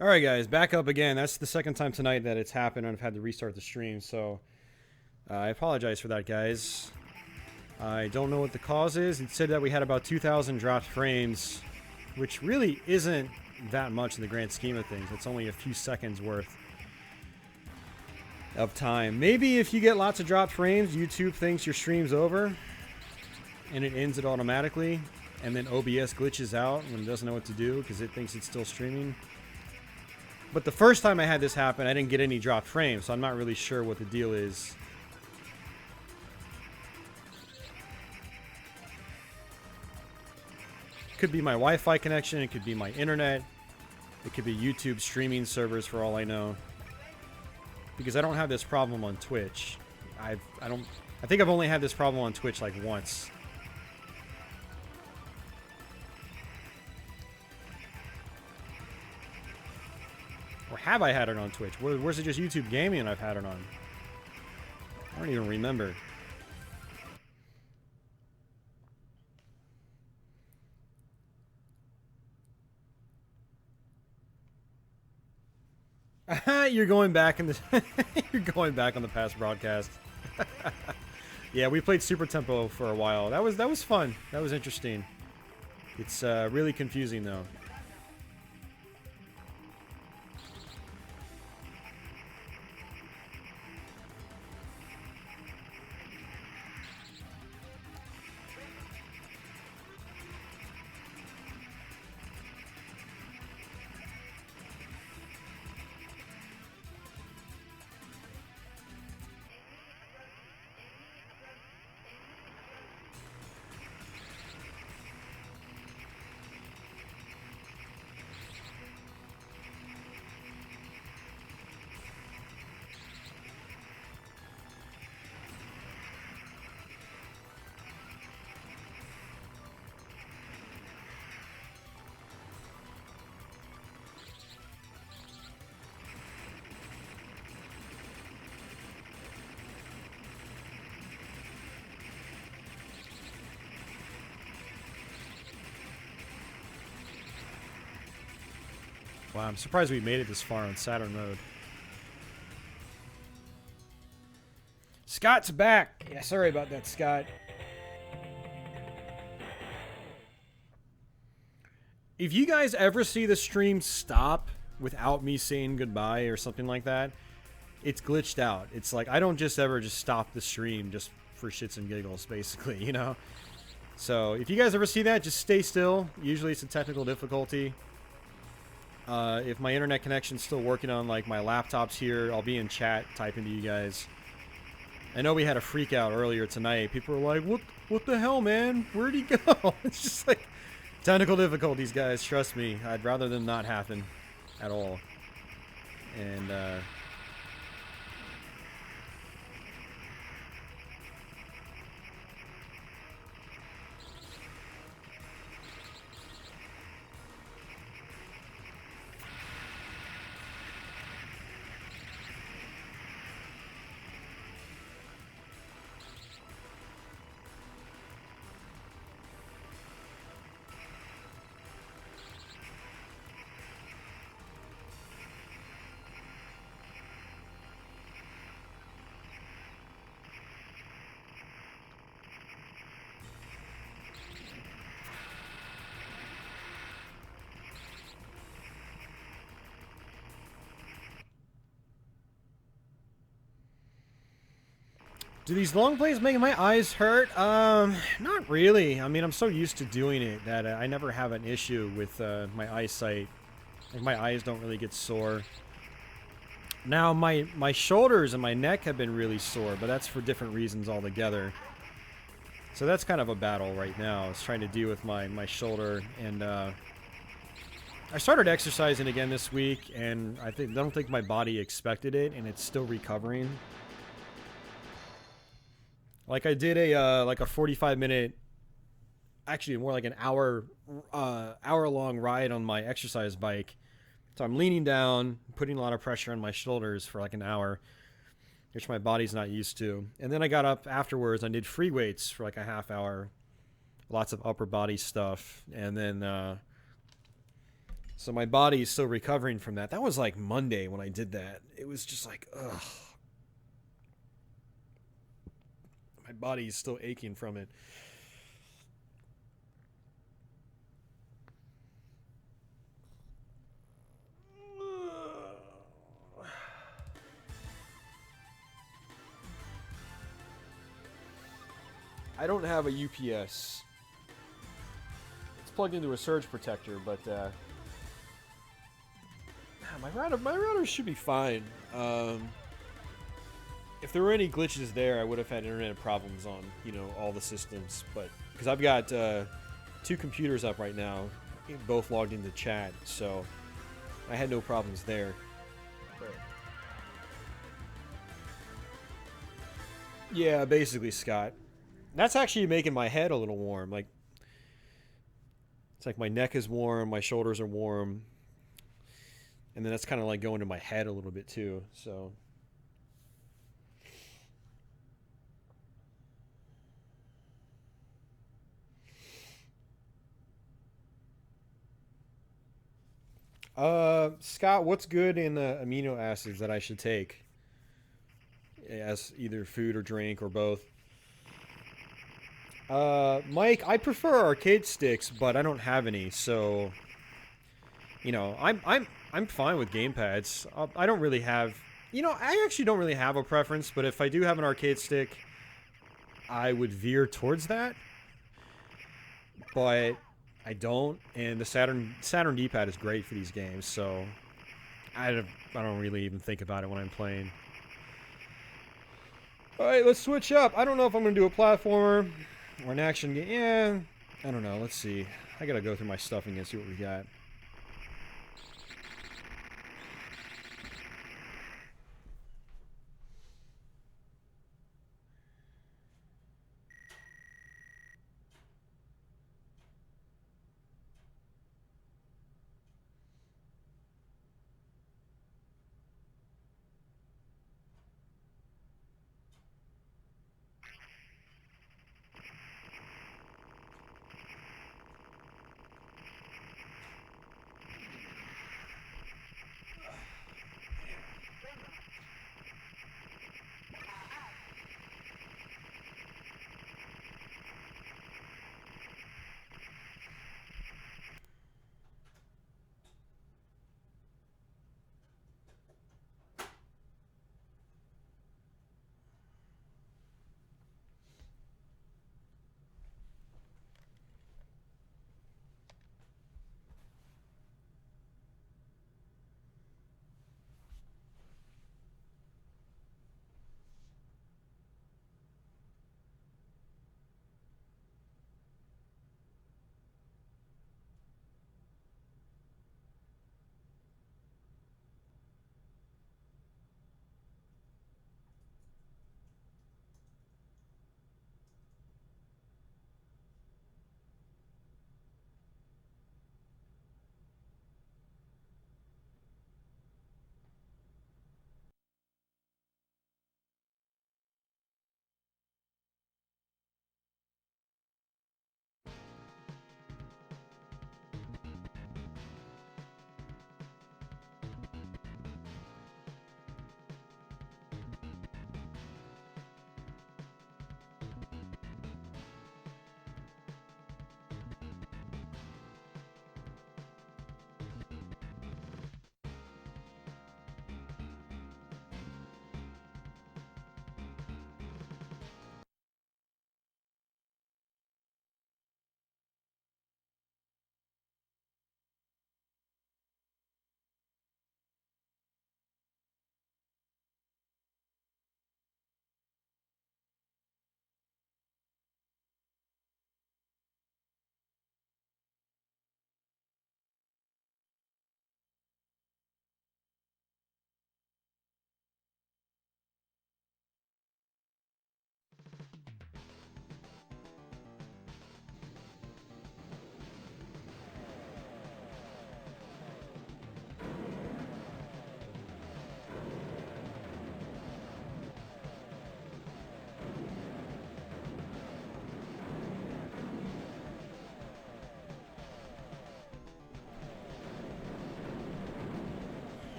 All right, guys, back up again. That's the second time tonight that it's happened, and I've had to restart the stream. So I apologize for that, guys. I don't know what the cause is. It said that we had about 2,000 dropped frames, which really isn't that much in the grand scheme of things. It's only a few seconds worth of time. Maybe if you get lots of dropped frames, YouTube thinks your stream's over, and it ends it automatically, and then OBS glitches out when it doesn't know what to do because it thinks it's still streaming. But the first time I had this happen, I didn't get any dropped frames, so I'm not really sure what the deal is. It could be my Wi-Fi connection, it could be my internet, it could be YouTube streaming servers for all I know. Because I don't have this problem on Twitch. I think I've only had this problem on Twitch like once. Or have I had it on Twitch? Where's it just YouTube Gaming I've had it on? I don't even remember. You're going back in the you're going back on the past broadcast. Yeah, we played Super Tempo for a while. That was fun. That was interesting. It's really confusing though. Wow, I'm surprised we made it this far on Saturn mode. Scott's back. Yeah, sorry about that, Scott. If you guys ever see the stream stop without me saying goodbye or something like that, it's glitched out. It's like I don't just ever just stop the stream just for shits and giggles, basically, you know? So if you guys ever see that, just stay still. Usually it's a technical difficulty. If my internet connection's still working on like my laptops here, I'll be in chat typing to you guys. I know we had a freak out earlier tonight. People were like, what the hell, man? Where'd he go? It's just like technical difficulties, guys. Trust me. I'd rather them not happen at all. And do these long plays make my eyes hurt? Not really. I mean, I'm so used to doing it that I never have an issue with my eyesight. Like, my eyes don't really get sore. Now, my shoulders and my neck have been really sore, but that's for different reasons altogether. So that's kind of a battle right now. Is trying to deal with my shoulder, and I started exercising again this week, and I don't think my body expected it, and it's still recovering. Like I did a 45-minute, actually more like an hour long ride on my exercise bike. So I'm leaning down, putting a lot of pressure on my shoulders for like an hour, which my body's not used to. And then I got up afterwards and did free weights for like a half hour, lots of upper body stuff, and then So my body is still recovering from that. That was like Monday when I did that. It was just like, ugh. My body is still aching from it. I don't have a UPS. It's plugged into a surge protector, but my router should be fine. If there were any glitches there, I would have had internet problems on, all the systems. But because I've got 2 computers up right now, both logged into chat, so I had no problems there. But yeah, basically, Scott. That's actually making my head a little warm. Like, it's like my neck is warm, my shoulders are warm, and then that's kind of like going to my head a little bit too. So. Scott, what's good in amino acids that I should take as either food or drink or both? Mike, I prefer arcade sticks, but I don't have any, so I'm fine with gamepads. I don't really have, I actually don't really have a preference, but if I do have an arcade stick, I would veer towards that. But I don't, and the Saturn D-pad is great for these games, so I don't really even think about it when I'm playing. All right, let's switch up. I don't know if I'm gonna do a platformer or an action game. Yeah, I don't know. Let's see. I gotta go through my stuffing and see what we got.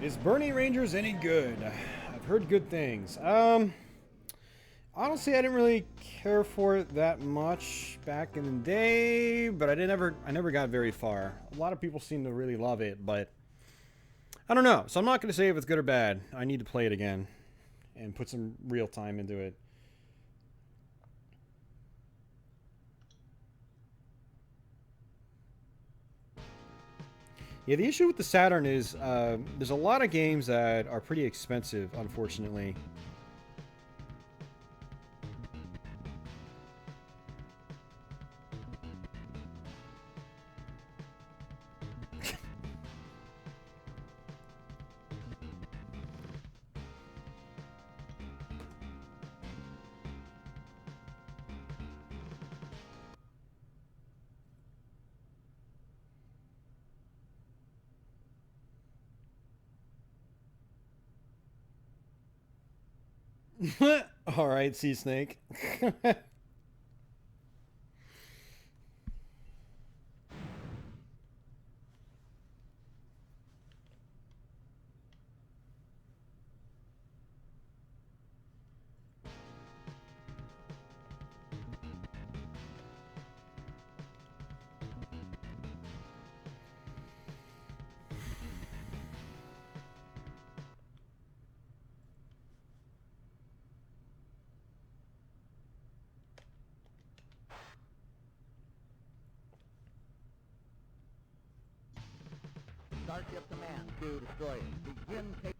Is Burning Rangers any good? I've heard good things. Honestly, I didn't really care for it that much back in the day, but I never got very far. A lot of people seem to really love it, but I don't know. So I'm not going to say if it's good or bad. I need to play it again and put some real time into it. Yeah, the issue with the Saturn is there's a lot of games that are pretty expensive, unfortunately. All right, Sea Snake. Starship Command to destroy it. Begin taking...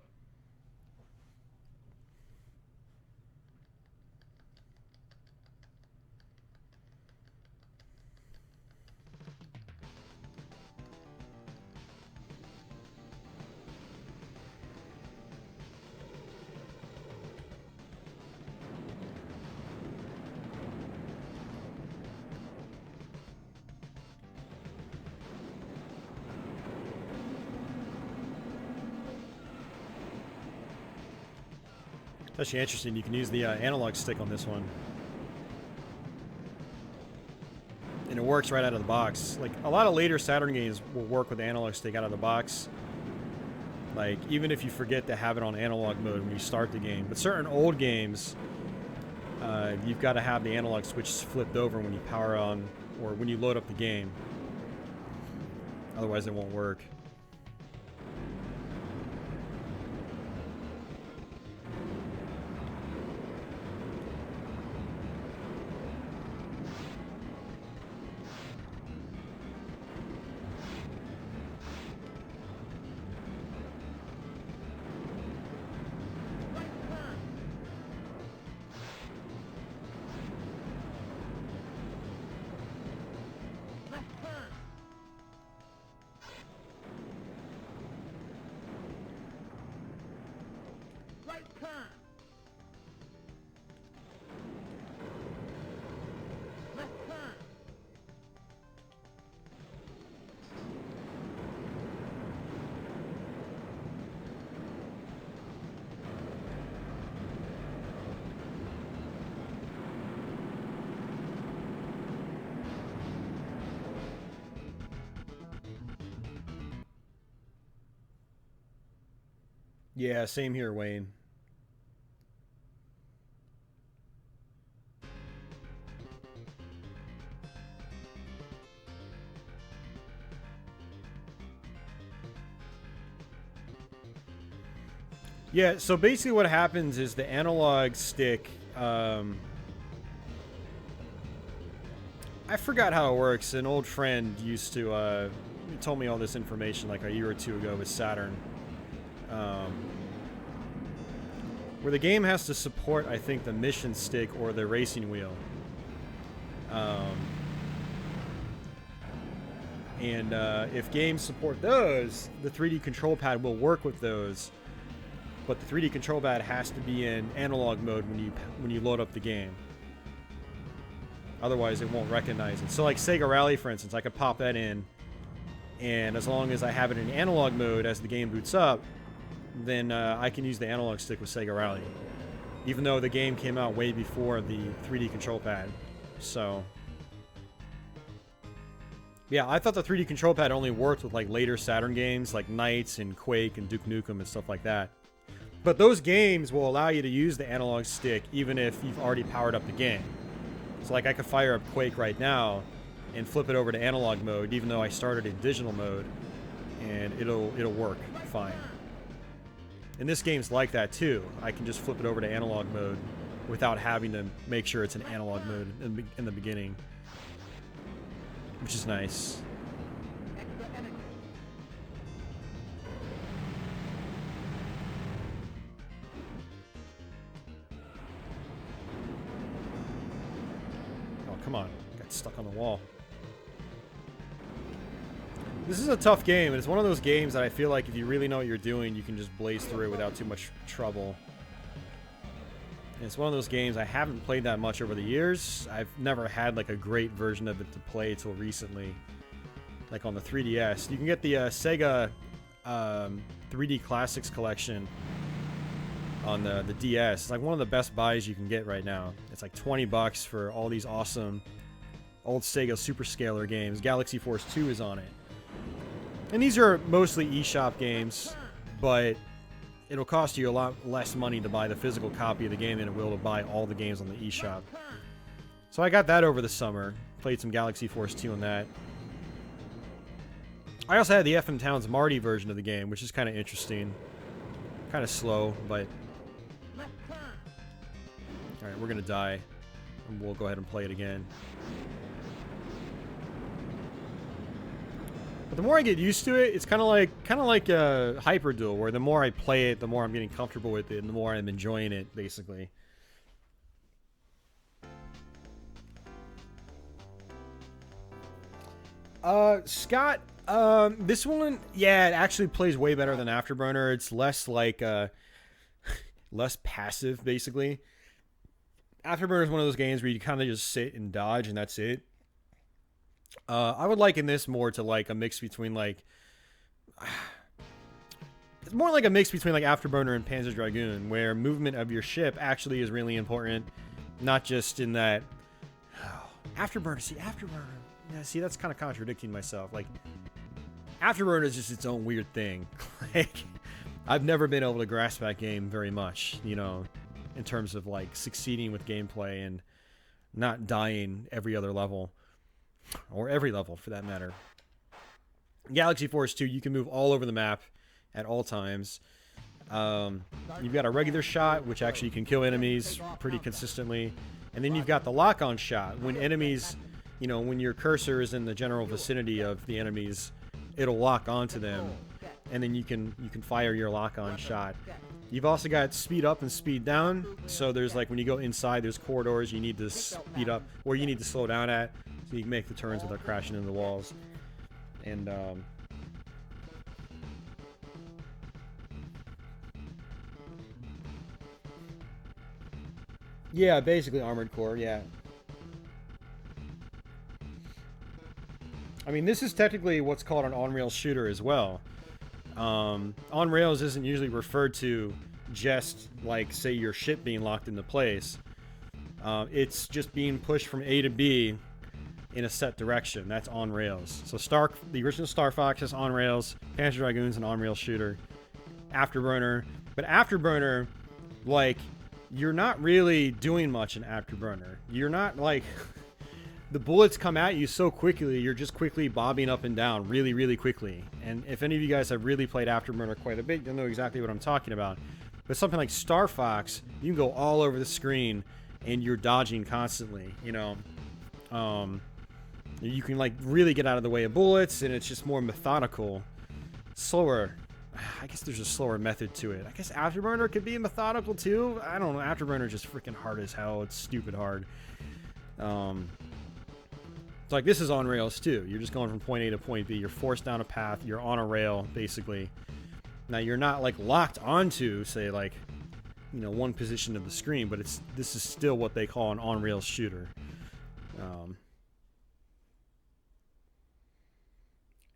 It's actually interesting. You can use the analog stick on this one. And it works right out of the box. Like, a lot of later Saturn games will work with the analog stick out of the box. Like, even if you forget to have it on analog mode when you start the game. But certain old games, you've got to have the analog switch flipped over when you power on, or when you load up the game. Otherwise it won't work. Yeah, same here, Wayne. Yeah, so basically what happens is the analog stick, I forgot how it works. An old friend used to, told me all this information like a year or two ago with Saturn. Where the game has to support, I think, the mission stick or the racing wheel. And if games support those, the 3D control pad will work with those. But the 3D control pad has to be in analog mode when you load up the game. Otherwise, it won't recognize it. So, like Sega Rally, for instance, I could pop that in, and as long as I have it in analog mode as the game boots up, then I can use the analog stick with Sega Rally, even though the game came out way before the 3D control pad. So Yeah, I thought the 3D control pad only worked with like later Saturn games like Knights and Quake and Duke Nukem and stuff like that. But those games will allow you to use the analog stick even if you've already powered up the game. So like I could fire up Quake right now and flip it over to analog mode even though I started in digital mode, and it'll work fine. And this game's like that too. I can just flip it over to analog mode without having to make sure it's in analog mode in the beginning, which is nice. Oh, come on. Got stuck on the wall. This is a tough game, and it's one of those games that I feel like if you really know what you're doing, you can just blaze through it without too much trouble. And it's one of those games I haven't played that much over the years. I've never had like a great version of it to play till recently, like on the 3DS. You can get the Sega 3D Classics collection on the DS. It's like one of the best buys you can get right now. It's like $20 for all these awesome old Sega Super Scaler games. Galaxy Force 2 is on it. And these are mostly eShop games, but it'll cost you a lot less money to buy the physical copy of the game than it will to buy all the games on the eShop. So I got that over the summer. Played some Galaxy Force 2 on that. I also had the FM Towns Marty version of the game, which is kind of interesting. Kind of slow, but... Alright, we're going to die. And we'll go ahead and play it again. But the more I get used to it, it's kind of like a Hyper Duel, where the more I play it, the more I'm getting comfortable with it, and the more I'm enjoying it, basically. Scott, this one, yeah, it actually plays way better than Afterburner. It's less like, less passive, basically. Afterburner is one of those games where you kind of just sit and dodge, and that's it. I would liken this more to like a mix between like... It's more like a mix between like Afterburner and Panzer Dragoon, where movement of your ship actually is really important. Not just in that... Afterburner, yeah, see, that's kind of contradicting myself. Like, Afterburner is just its own weird thing. Like, I've never been able to grasp that game very much, you know, in terms of like succeeding with gameplay and not dying every other level. Or every level, for that matter. Galaxy Force 2, you can move all over the map at all times. You've got a regular shot, which actually can kill enemies pretty consistently. And then you've got the lock-on shot. When enemies, you know, when your cursor is in the general vicinity of the enemies, it'll lock onto them. And then you can fire your lock-on shot. You've also got speed up and speed down. So there's like, when you go inside, there's corridors you need to speed up, or you need to slow down at. So you can make the turns without crashing into the walls. And, yeah, basically Armored Core, yeah. I mean, this is technically what's called an on-rails shooter as well. On-rails isn't usually referred to just, like, say, your ship being locked into place. It's just being pushed from A to B in a set direction. That's on rails. So the original Star Fox is on rails. Panzer Dragoon's an on rails shooter. Afterburner, but Afterburner, like, you're not really doing much in Afterburner. You're not like the bullets come at you so quickly. You're just quickly bobbing up and down really, really quickly. And if any of you guys have really played Afterburner quite a bit, you'll know exactly what I'm talking about. But something like Star Fox, you can go all over the screen and you're dodging constantly. You know. You can like really get out of the way of bullets, and it's just more methodical, slower. I guess there's a slower method to it. I guess Afterburner could be methodical too. I don't know. Afterburner is just freaking hard as hell. It's stupid hard. It's like this is on rails too. You're just going from point A to point B. You're forced down a path. You're on a rail basically. Now you're not like locked onto, say, like, you know, one position of the screen, but this is still what they call an on rails shooter.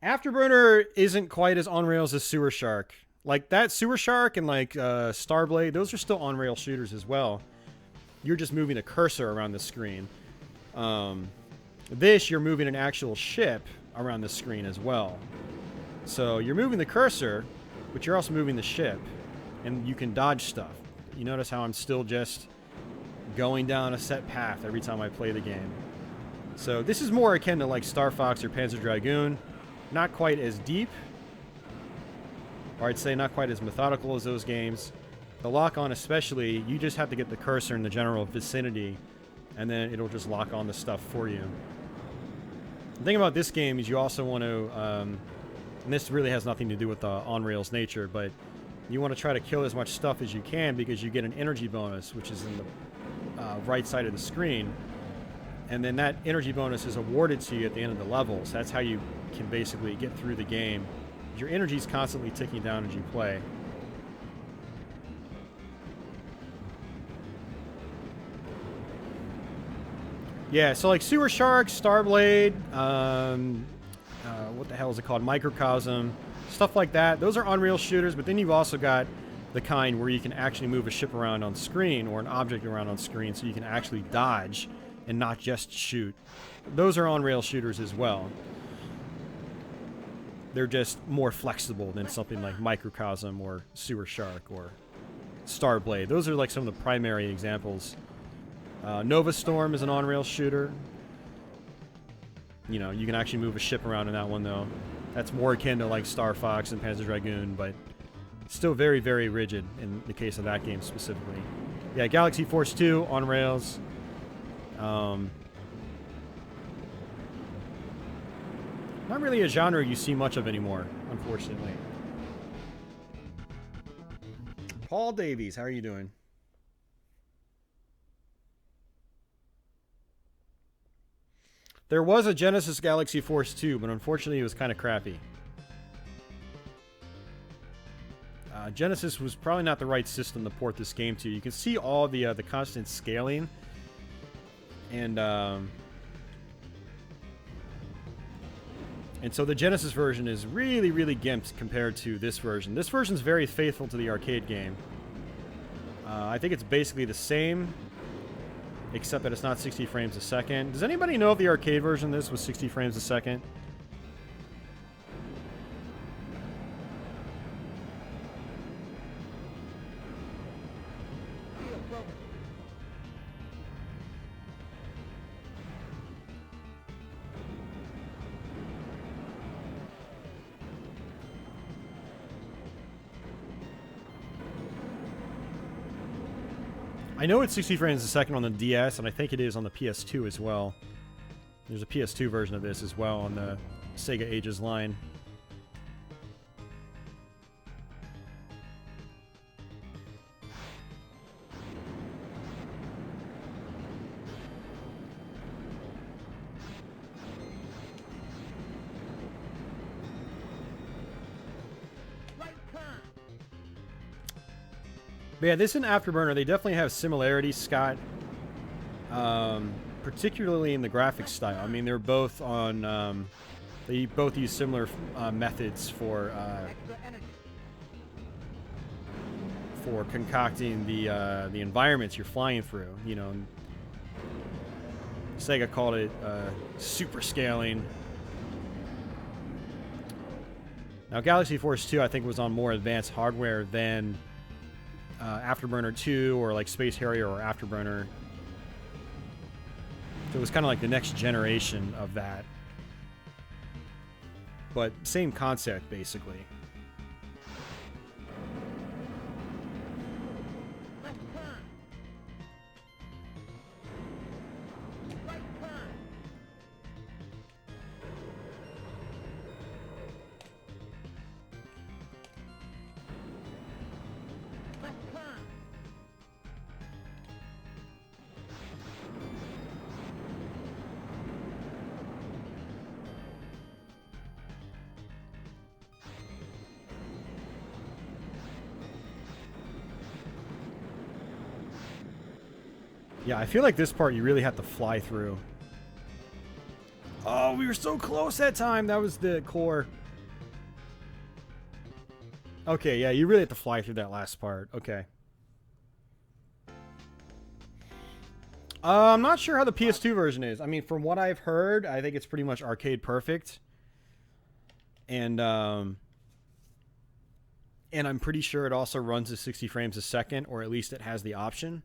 Afterburner isn't quite as on rails as Sewer Shark. Like that Sewer Shark and like Starblade, those are still on rail shooters as well. You're just moving a cursor around the screen. This, you're moving an actual ship around the screen as well. So you're moving the cursor, but you're also moving the ship, and you can dodge stuff. You notice how I'm still just going down a set path every time I play the game. So this is more akin to like Star Fox or Panzer Dragoon. Not quite as deep, or I'd say not quite as methodical as those games. The lock-on especially, you just have to get the cursor in the general vicinity, and then it'll just lock on the stuff for you. The thing about this game is you also want to, and this really has nothing to do with the on-rails nature, but you want to try to kill as much stuff as you can because you get an energy bonus, which is in the right side of the screen. And then that energy bonus is awarded to you at the end of the levels. That's how you can basically get through the game. Your energy is constantly ticking down as you play. Yeah, so like Sewer Shark, Starblade, what the hell is it called? Microcosm, stuff like that. Those are on-rail shooters, but then you've also got the kind where you can actually move a ship around on screen or an object around on screen so you can actually dodge and not just shoot. Those are on-rail shooters as well. They're just more flexible than something like Microcosm or Sewer Shark or Starblade. Those are like some of the primary examples. Nova Storm is an on-rail shooter. You know, you can actually move a ship around in that one, though. That's more akin to like Star Fox and Panzer Dragoon, but still very, very rigid in the case of that game specifically. Yeah, Galaxy Force 2 on rails. Not really a genre you see much of anymore, unfortunately. Paul Davies, how are you doing? There was a Genesis Galaxy Force 2, but unfortunately it was kind of crappy. Genesis was probably not the right system to port this game to. You can see all the constant scaling. And so the Genesis version is really, really gimped compared to this version. This version is very faithful to the arcade game. I think it's basically the same, except that it's not 60 frames a second. Does anybody know if the arcade version of this was 60 frames a second? I know it's 60 frames a second on the DS, and I think it is on the PS2 as well. There's a PS2 version of this as well on the Sega Ages line. But yeah, this and Afterburner, they definitely have similarities, Scott. Particularly in the graphics style. I mean, they're both on... they both use similar methods for concocting the environments you're flying through. You know, Sega called it super scaling. Now, Galaxy Force 2, I think, was on more advanced hardware than Afterburner 2 or like Space Harrier or Afterburner. So it was kind of like the next generation of that. But same concept, basically. Yeah, I feel like this part you really have to fly through. Oh, we were so close that time. That was the core. Okay, yeah, you really have to fly through that last part. Okay. I'm not sure how the PS2 version is. I mean, from what I've heard, I think it's pretty much arcade perfect. And I'm pretty sure it also runs at 60 frames a second, or at least it has the option.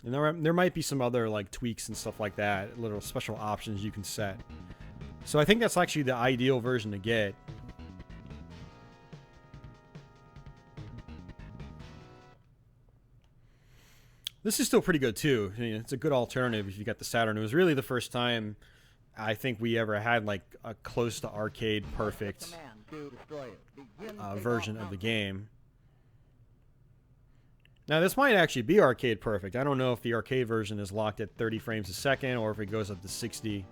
And there might be some other like tweaks and stuff like that, little special options you can set. So I think that's actually the ideal version to get. This is still pretty good too. I mean, it's a good alternative if you got the Saturn. It was really the first time I think we ever had like a close to arcade perfect version of the game. Now this might actually be arcade perfect. I don't know if the arcade version is locked at 30 frames a second or if it goes up to 60.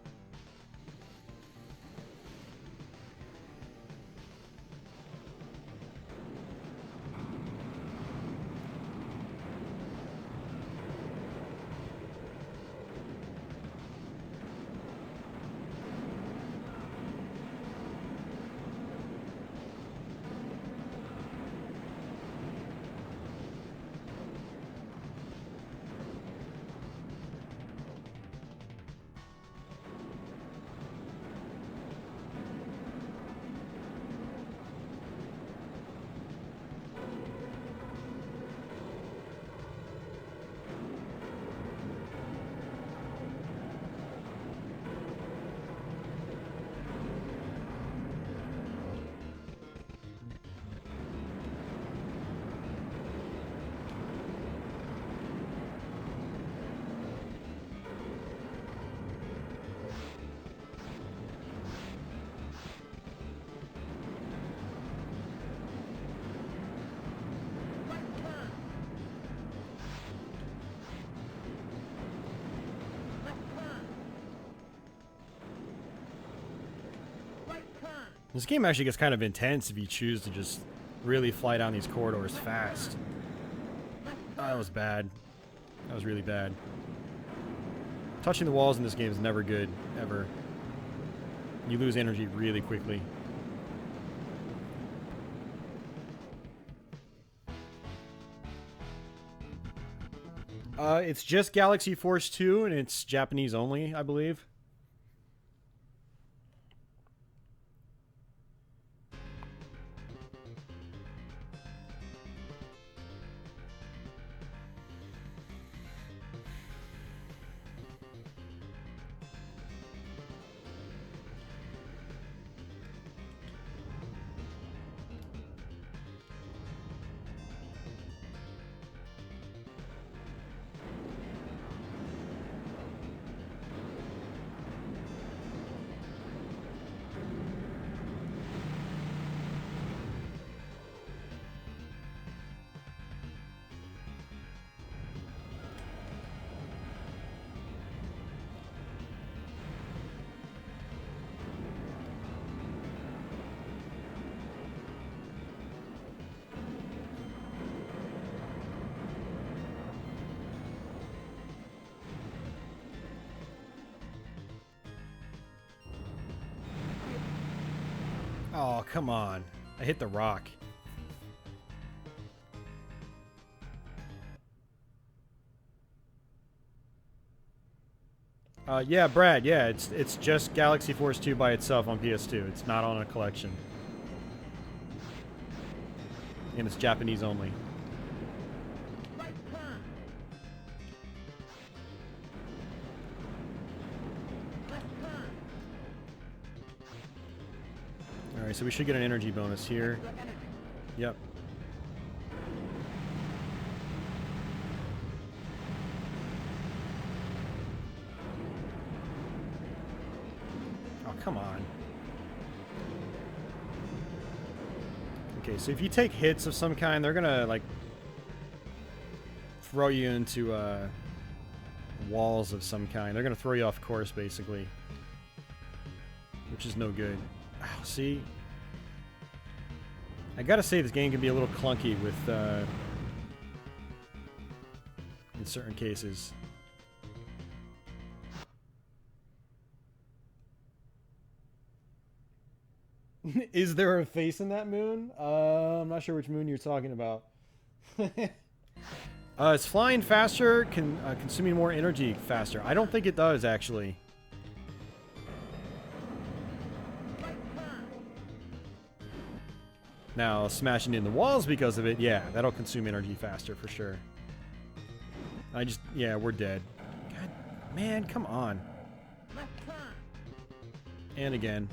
This game actually gets kind of intense if you choose to just really fly down these corridors fast. Oh, that was bad. That was really bad. Touching the walls in this game is never good, ever. You lose energy really quickly. It's just Galaxy Force 2, and it's Japanese only, I believe. Oh, come on. I hit the rock. Yeah, Brad, yeah, it's just Galaxy Force 2 by itself on PS2. It's not on a collection. And it's Japanese only. Alright, so we should get an energy bonus here. Yep. Oh, come on. Okay, so if you take hits of some kind, they're gonna, like, throw you into, walls of some kind. They're gonna throw you off course, basically. Which is no good. Oh, see? I gotta say, this game can be a little clunky with, in certain cases. Is there a face in that moon? I'm not sure which moon you're talking about. It's flying faster, consuming more energy faster. I don't think it does, actually. Now, smashing in the walls because of it, yeah, that'll consume energy faster for sure. Yeah, we're dead. God, man, come on. And again.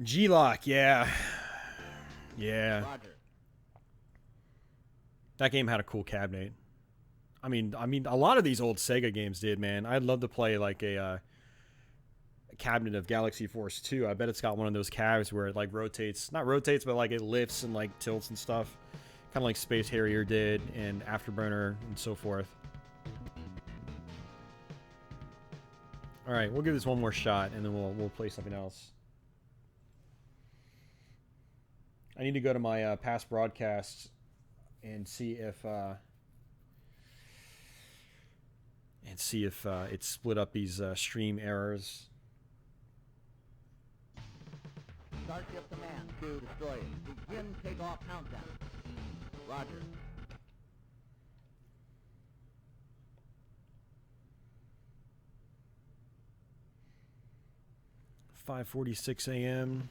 G-Lock, yeah. Yeah. Roger. That game had a cool cabinet. I mean, a lot of these old Sega games did, man. I'd love to play like a cabinet of Galaxy Force 2. I bet it's got one of those cabs where it like rotates, not rotates, but like it lifts and like tilts and stuff. Kind of like Space Harrier did and Afterburner and so forth. All right, we'll give this one more shot and then we'll play something else. I need to go to my past broadcasts and see if it split up these stream errors. Starship command to destroy it. Begin takeoff countdown. Roger. .46 a.m.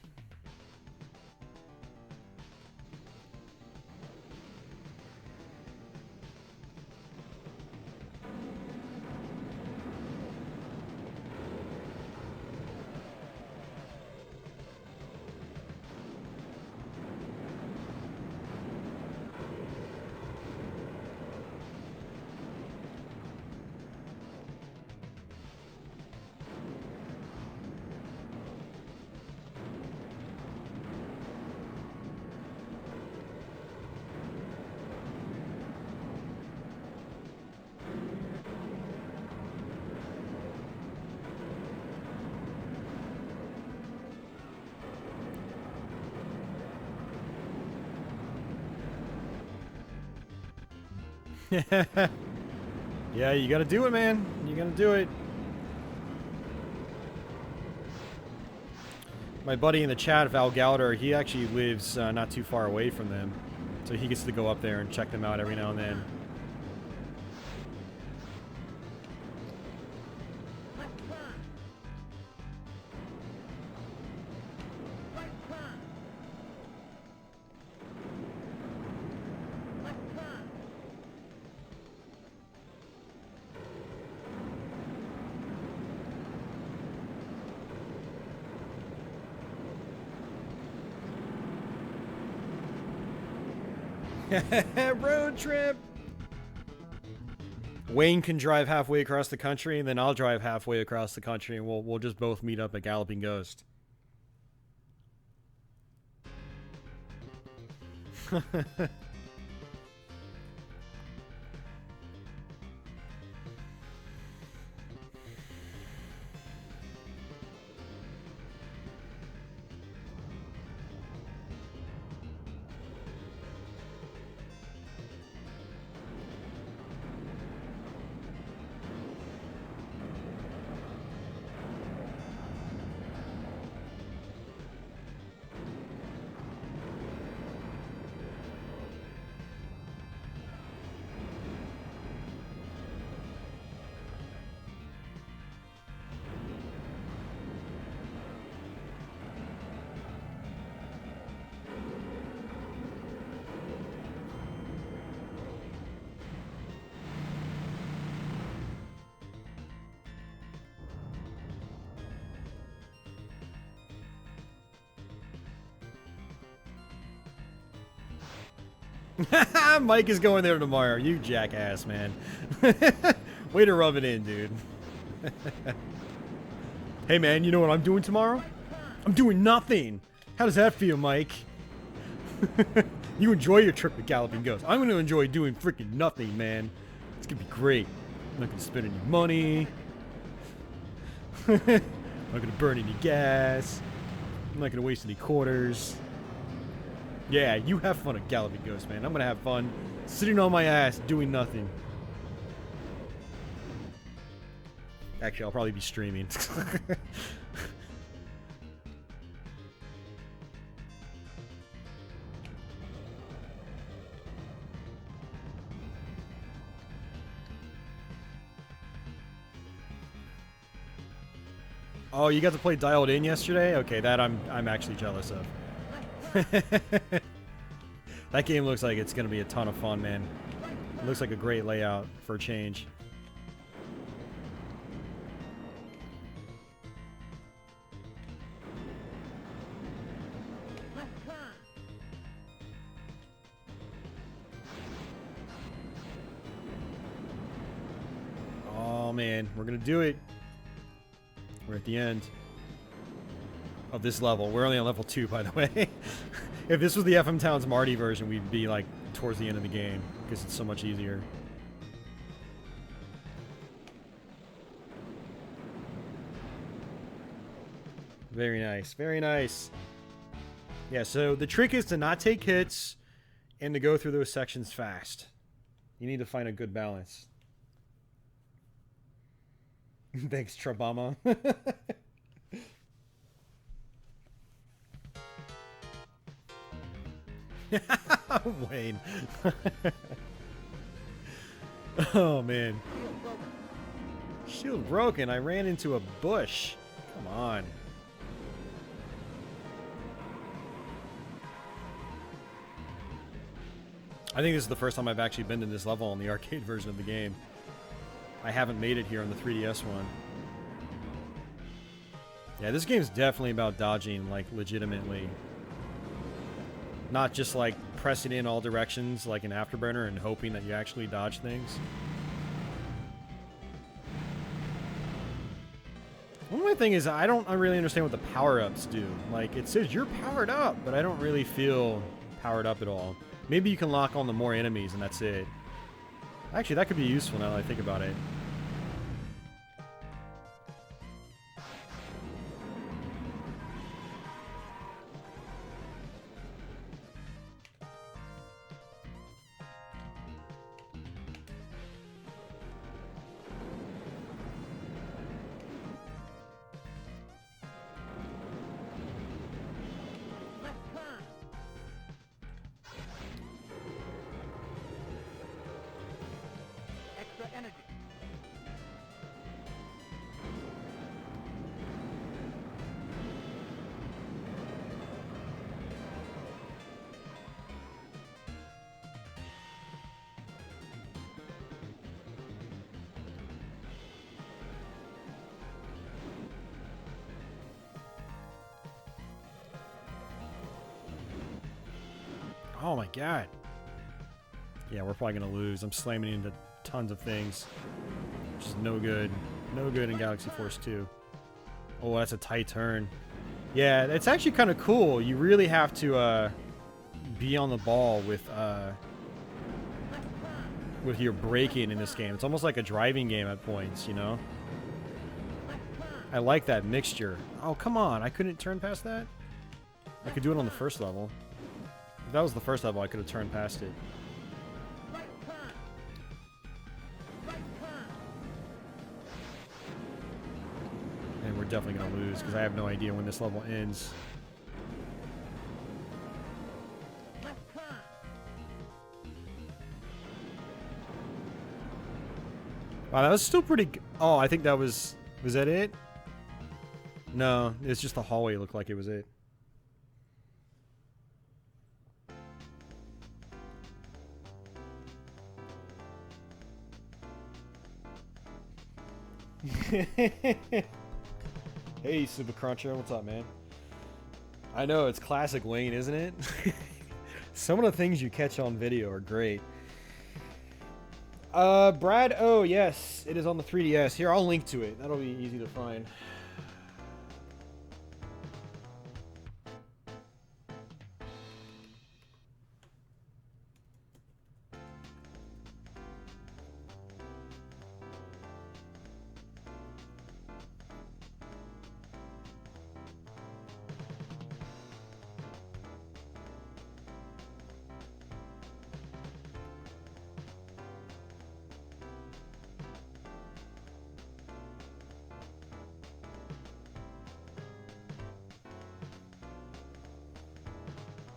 Yeah, you gotta do it, man. You gotta do it. My buddy in the chat, Val Gallagher, he actually lives not too far away from them. So he gets to go up there and check them out every now and then. Road trip. Wayne can drive halfway across the country, and then I'll drive halfway across the country, and we'll just both meet up at Galloping Ghost. Mike is going there tomorrow. You jackass, man. Way to rub it in, dude. Hey, man, you know what I'm doing tomorrow? I'm doing nothing. How does that feel, Mike? You enjoy your trip to Galloping Ghost. I'm going to enjoy doing freaking nothing, man. It's going to be great. I'm not going to spend any money. I'm not going to burn any gas. I'm not going to waste any quarters. Yeah, you have fun at Galloping Ghost, man. I'm gonna have fun sitting on my ass doing nothing. Actually, I'll probably be streaming. Oh, you got to play Dialed In yesterday? Okay, that I'm actually jealous of. That game looks like it's gonna be a ton of fun, man. It looks like a great layout for a change. Oh man, we're gonna do it. We're at the end of this level. We're only on level 2, by the way. If this was the FM Towns Marty version, we'd be like towards the end of the game because it's so much easier. Very nice, very nice. Yeah, so the trick is to not take hits and to go through those sections fast. You need to find a good balance. Thanks, Trabama. Wayne. Oh, man. Shield broken. I ran into a bush. Come on. I think this is the first time I've actually been to this level on the arcade version of the game. I haven't made it here on the 3DS one. Yeah, this game's definitely about dodging, like, legitimately. Not just, like, pressing in all directions like an Afterburner and hoping that you actually dodge things. One more thing is, I don't really understand what the power-ups do. Like, it says you're powered up, but I don't really feel powered up at all. Maybe you can lock on the more enemies and that's it. Actually, that could be useful now that I think about it. Oh my god. Yeah, we're probably gonna lose. I'm slamming into tons of things. Which is no good. No good in Galaxy Force 2. Oh, that's a tight turn. Yeah, it's actually kind of cool. You really have to be on the ball with your braking in this game. It's almost like a driving game at points, you know? I like that mixture. Oh, come on. I couldn't turn past that? I could do it on the first level. If that was the first level, I could have turned past it. And we're definitely going to lose, because I have no idea when this level ends. Wow, that was still pretty good. Oh, I think that was... Was that it? No, it's just the hallway looked like it was it. Hey, Super Cruncher, what's up, man? I know, it's classic Wayne, isn't it? Some of the things you catch on video are great. Brad, oh, yes, it is on the 3DS. Here, I'll link to it. That'll be easy to find.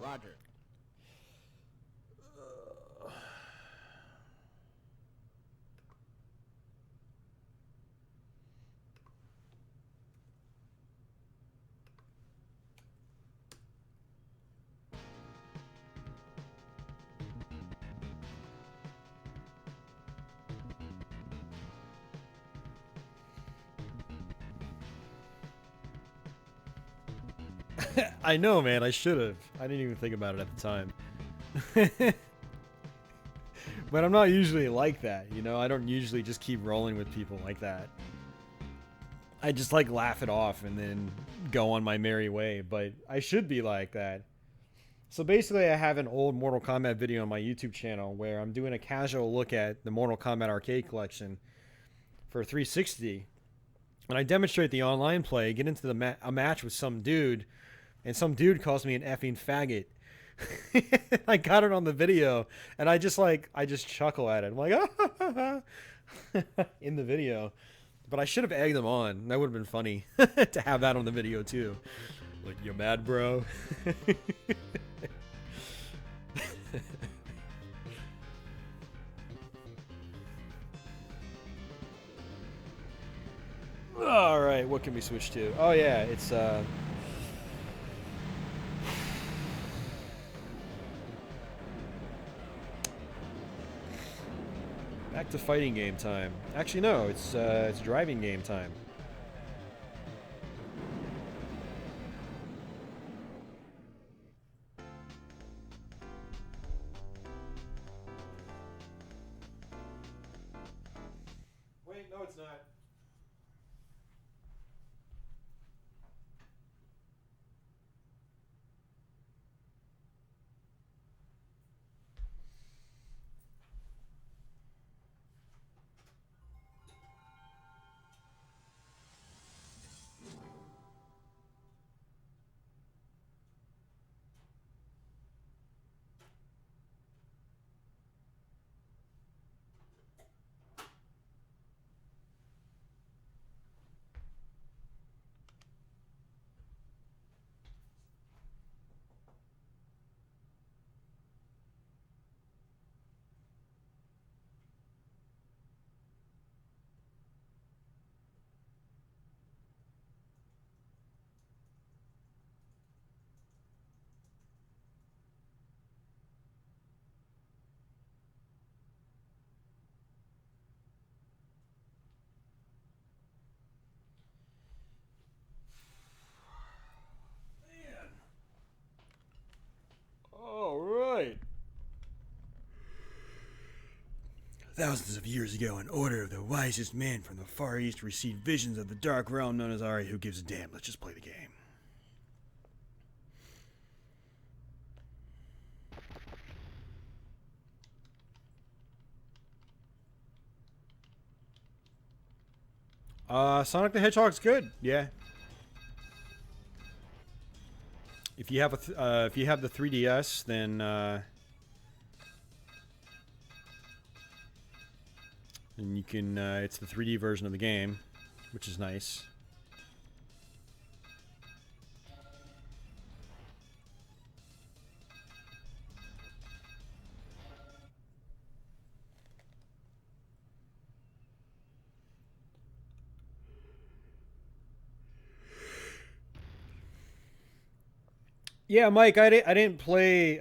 Roger. I know, man. I should have. I didn't even think about it at the time. But I'm not usually like that, you know? I don't usually just keep rolling with people like that. I just like laugh it off and then go on my merry way, but I should be like that. So basically I have an old Mortal Kombat video on my YouTube channel where I'm doing a casual look at the Mortal Kombat arcade collection for 360. And I demonstrate the online play, get into a match with some dude, and some dude calls me an effing faggot. I got it on the video, and I just chuckle at it. I'm like, ah, in the video. But I should have egged him on. That would have been funny to have that on the video too. Like, you mad, bro? All right, what can we switch to? Oh yeah, it's back to fighting game time. Actually, no, it's driving game time. Wait, no, it's not. All right. Thousands of years ago, an order of the wisest men from the Far East received visions of the dark realm known as Ari. Who gives a damn? Let's just play the game. Sonic the Hedgehog's good. Yeah. If you have if you have the 3DS, then and you can it's the 3D version of the game, which is nice. Yeah, Mike, I didn't play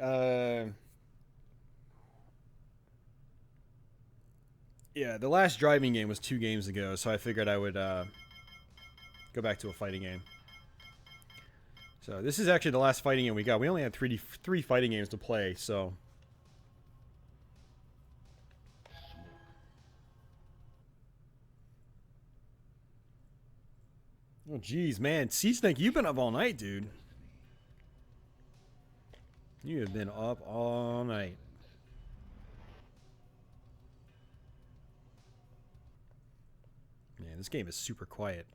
yeah, the last driving game was 2 games ago, so I figured I would go back to a fighting game. So this is actually the last fighting game we got. We only had three fighting games to play, so. Oh, geez, man. Sea Snake, you've been up all night, dude. You have been up all night. Man, this game is super quiet.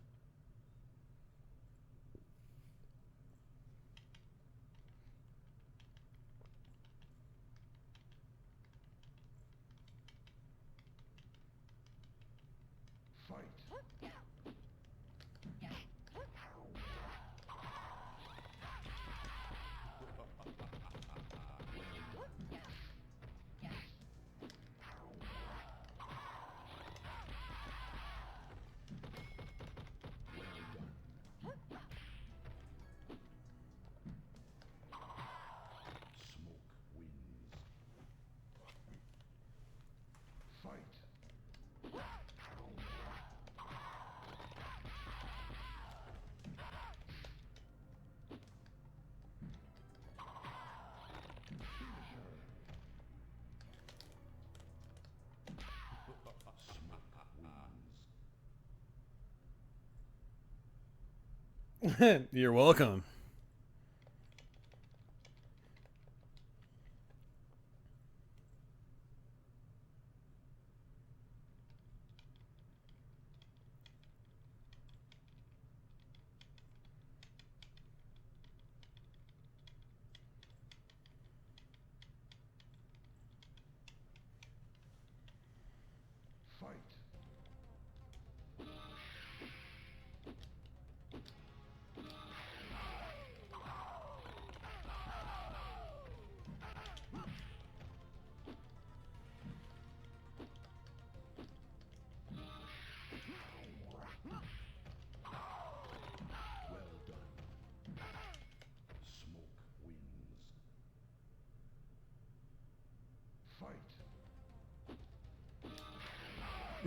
You're welcome.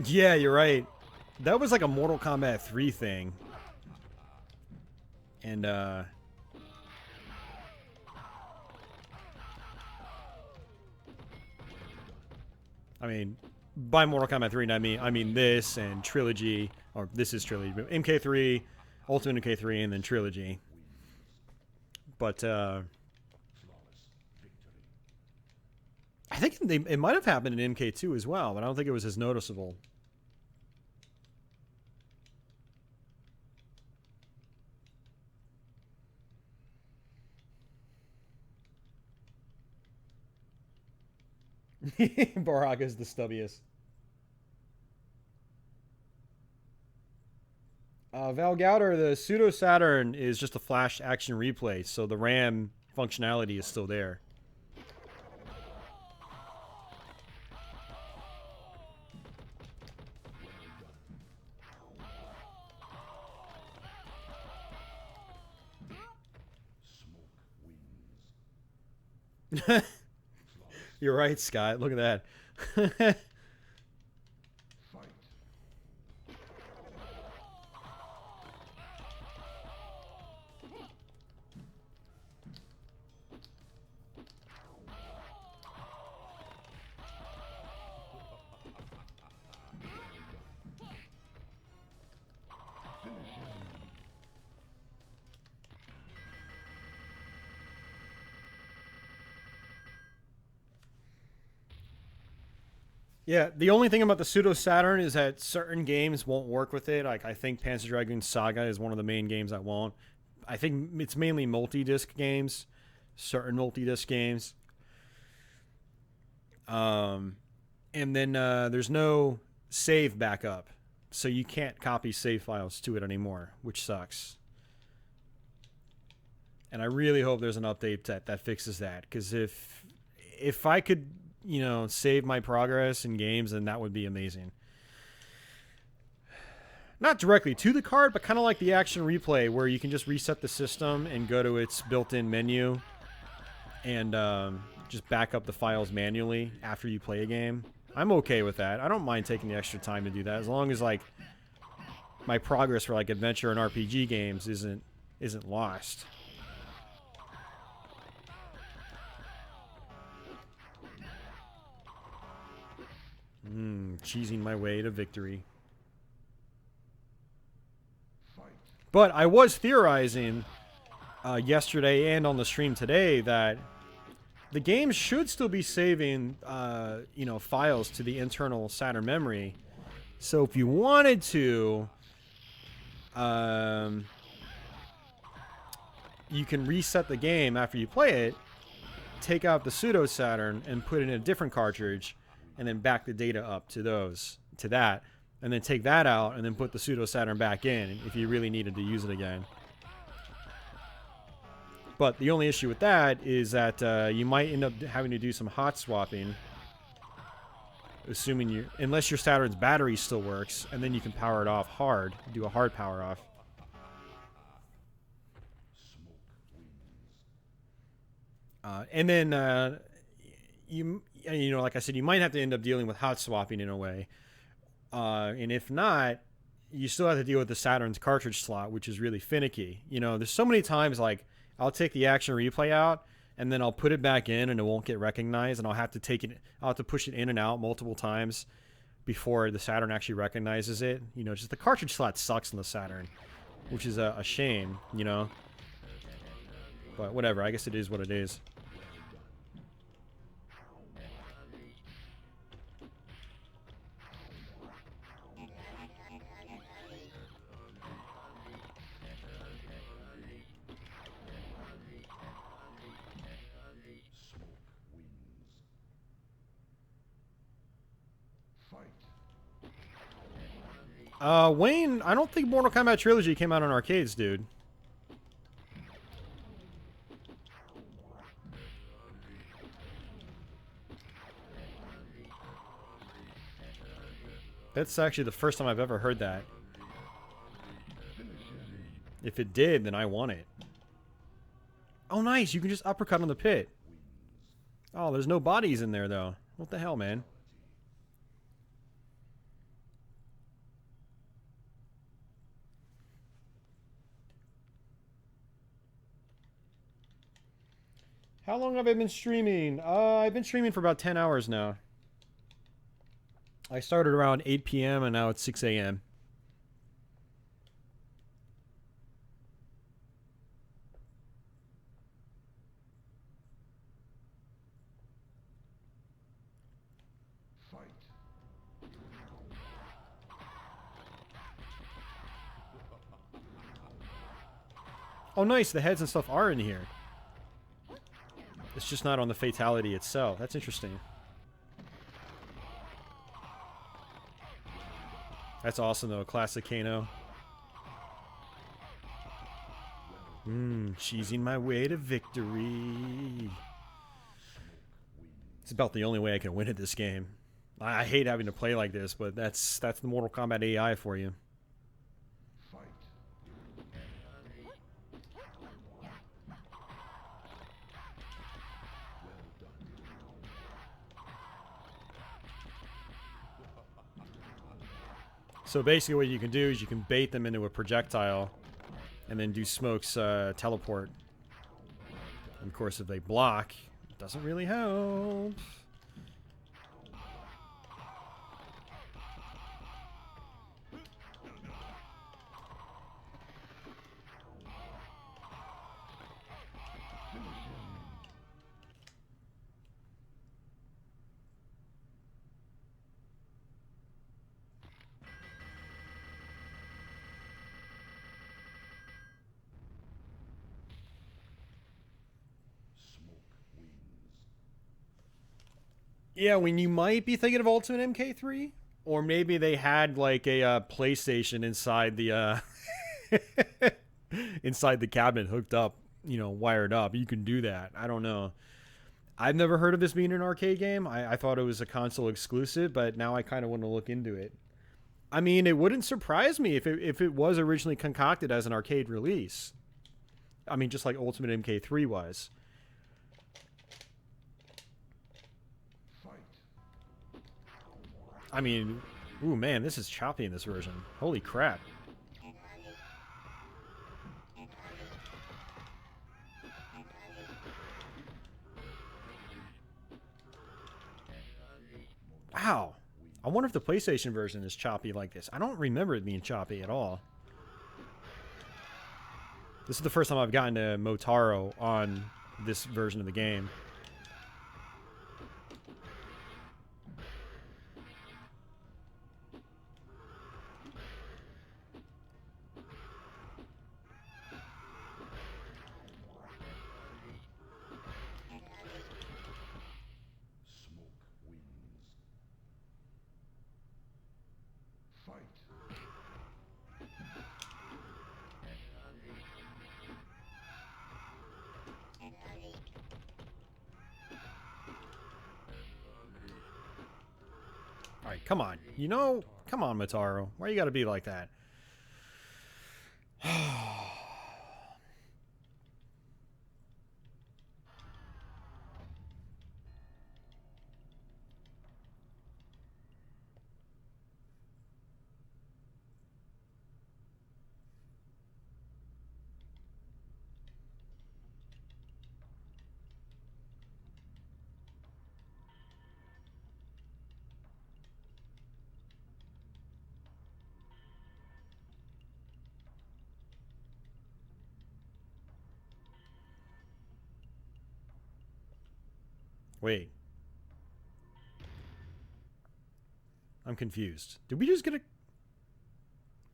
Yeah, you're right. That was like a Mortal Kombat 3 thing. And, I mean, by Mortal Kombat 3, I mean this and Trilogy, or this is Trilogy, but MK3, Ultimate MK3, and then Trilogy. But, I think it might have happened in MK2 as well, but I don't think it was as noticeable. Baraka's the stubbiest. Val Gowder, the Pseudo Saturn is just a flash action replay, so the RAM functionality is still there. You're right, Scott. Look at that. Yeah, the only thing about the Pseudo Saturn is that certain games won't work with it. Like I think Panzer Dragoon Saga is one of the main games that won't. I think it's mainly multi-disc games, certain multi-disc games. And then there's no save backup, so you can't copy save files to it anymore, which sucks. And I really hope there's an update that fixes that, because if I could, you know, save my progress in games, then that would be amazing. Not directly to the card, but kind of like the action replay, where you can just reset the system and go to its built-in menu and just back up the files manually after you play a game. I'm okay with that. I don't mind taking the extra time to do that, as long as like my progress for like adventure and RPG games isn't lost. Cheesing my way to victory. But I was theorizing yesterday and on the stream today that the game should still be saving, you know, files to the internal Saturn memory. So if you wanted to, you can reset the game after you play it, take out the Pseudo Saturn, and put it in a different cartridge, and then back the data up to that, and then take that out, and then put the Pseudo Saturn back in if you really needed to use it again. But the only issue with that is that you might end up having to do some hot swapping, unless your Saturn's battery still works, and then you can power it off hard, do a hard power off. And then you know, like I said, you might have to end up dealing with hot swapping in a way. And if not, you still have to deal with the Saturn's cartridge slot, which is really finicky. You know, there's so many times like I'll take the action replay out and then I'll put it back in and it won't get recognized, and I'll have to push it in and out multiple times before the Saturn actually recognizes it. You know, just the cartridge slot sucks on the Saturn. which is a shame, you know. But whatever, I guess it is what it is. Wayne, I don't think Mortal Kombat Trilogy came out on arcades, dude. That's actually the first time I've ever heard that. If it did, then I want it. Oh, nice. You can just uppercut on the pit. Oh, there's no bodies in there, though. What the hell, man? How long have I been streaming? I've been streaming for about 10 hours now. I started around 8 p.m. and now it's 6 a.m. Oh, nice. The heads and stuff are in here. It's just not on the fatality itself. That's interesting. That's awesome, though. Classic Kano. Cheesing my way to victory. It's about the only way I can win at this game. I hate having to play like this, but that's the Mortal Kombat AI for you. So basically what you can do is you can bait them into a projectile and then do Smoke's teleport. And of course if they block, it doesn't really help. Yeah, when you might be thinking of Ultimate MK3, or maybe they had like a PlayStation inside the inside the cabinet, hooked up, you know, wired up. You can do that. I don't know. I've never heard of this being an arcade game. I thought it was a console exclusive, but now I kind of want to look into it. I mean, it wouldn't surprise me if it was originally concocted as an arcade release. I mean, just like Ultimate MK3 was. I mean, ooh, man, this is choppy in this version. Holy crap. Wow. I wonder if the PlayStation version is choppy like this. I don't remember it being choppy at all. This is the first time I've gotten to Motaro on this version of the game. Alright, come on. You know, come on, Motaro. Why you gotta be like that? Wait. I'm confused. Did we just get a...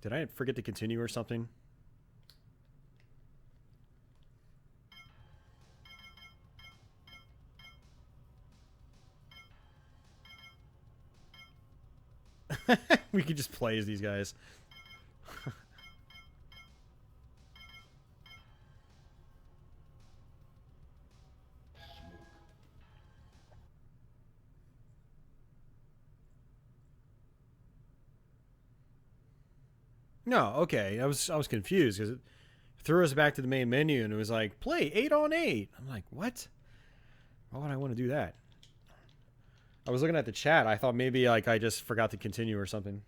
Did I forget to continue or something? We could just play as these guys. No, okay. I was confused because it threw us back to the main menu and it was like, play 8 on 8. I'm like, what? Why would I want to do that? I was looking at the chat. I thought maybe like I just forgot to continue or something.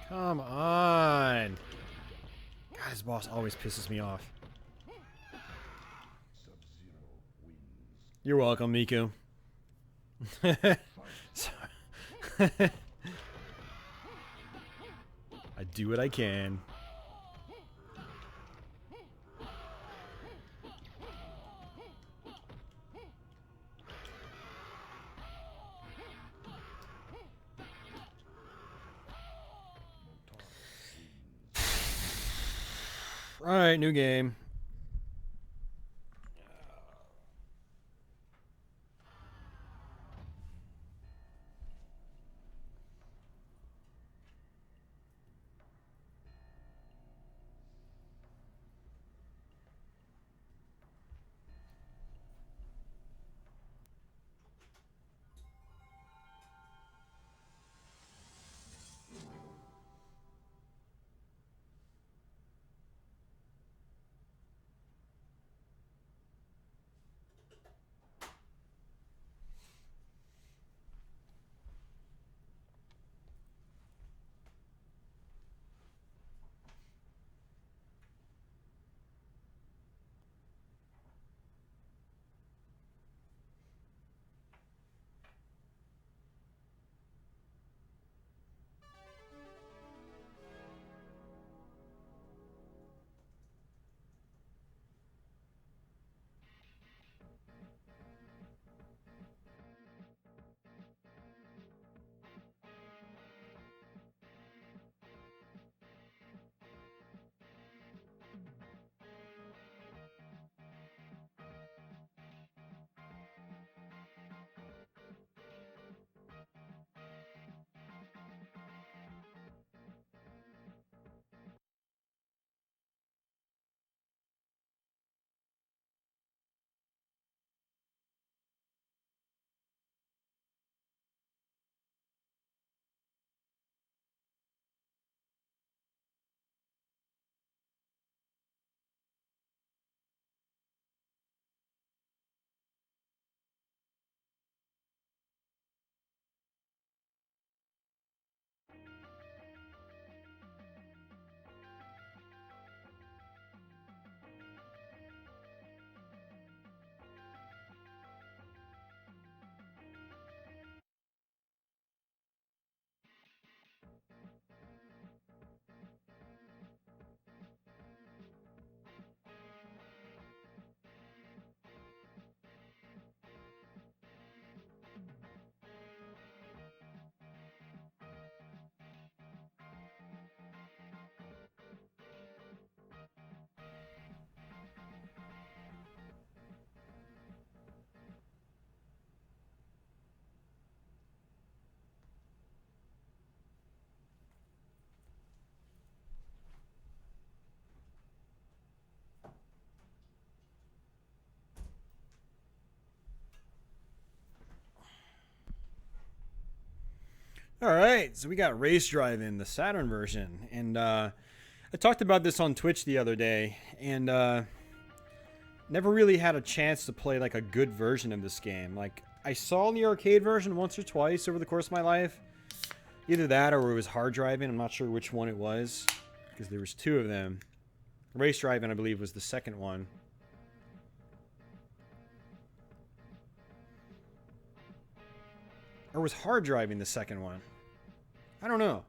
Come on. God, this boss always pisses me off. You're welcome, Miku. I do what I can. Alright, new game. All right, so we got Race Driving, the Saturn version, and I talked about this on Twitch the other day, and never really had a chance to play like a good version of this game. Like, I saw the arcade version once or twice over the course of my life. Either that or it was hard driving. I'm not sure which one it was, because there was two of them. Race Driving, I believe, was the second one. Or was hard driving the second one? I don't know.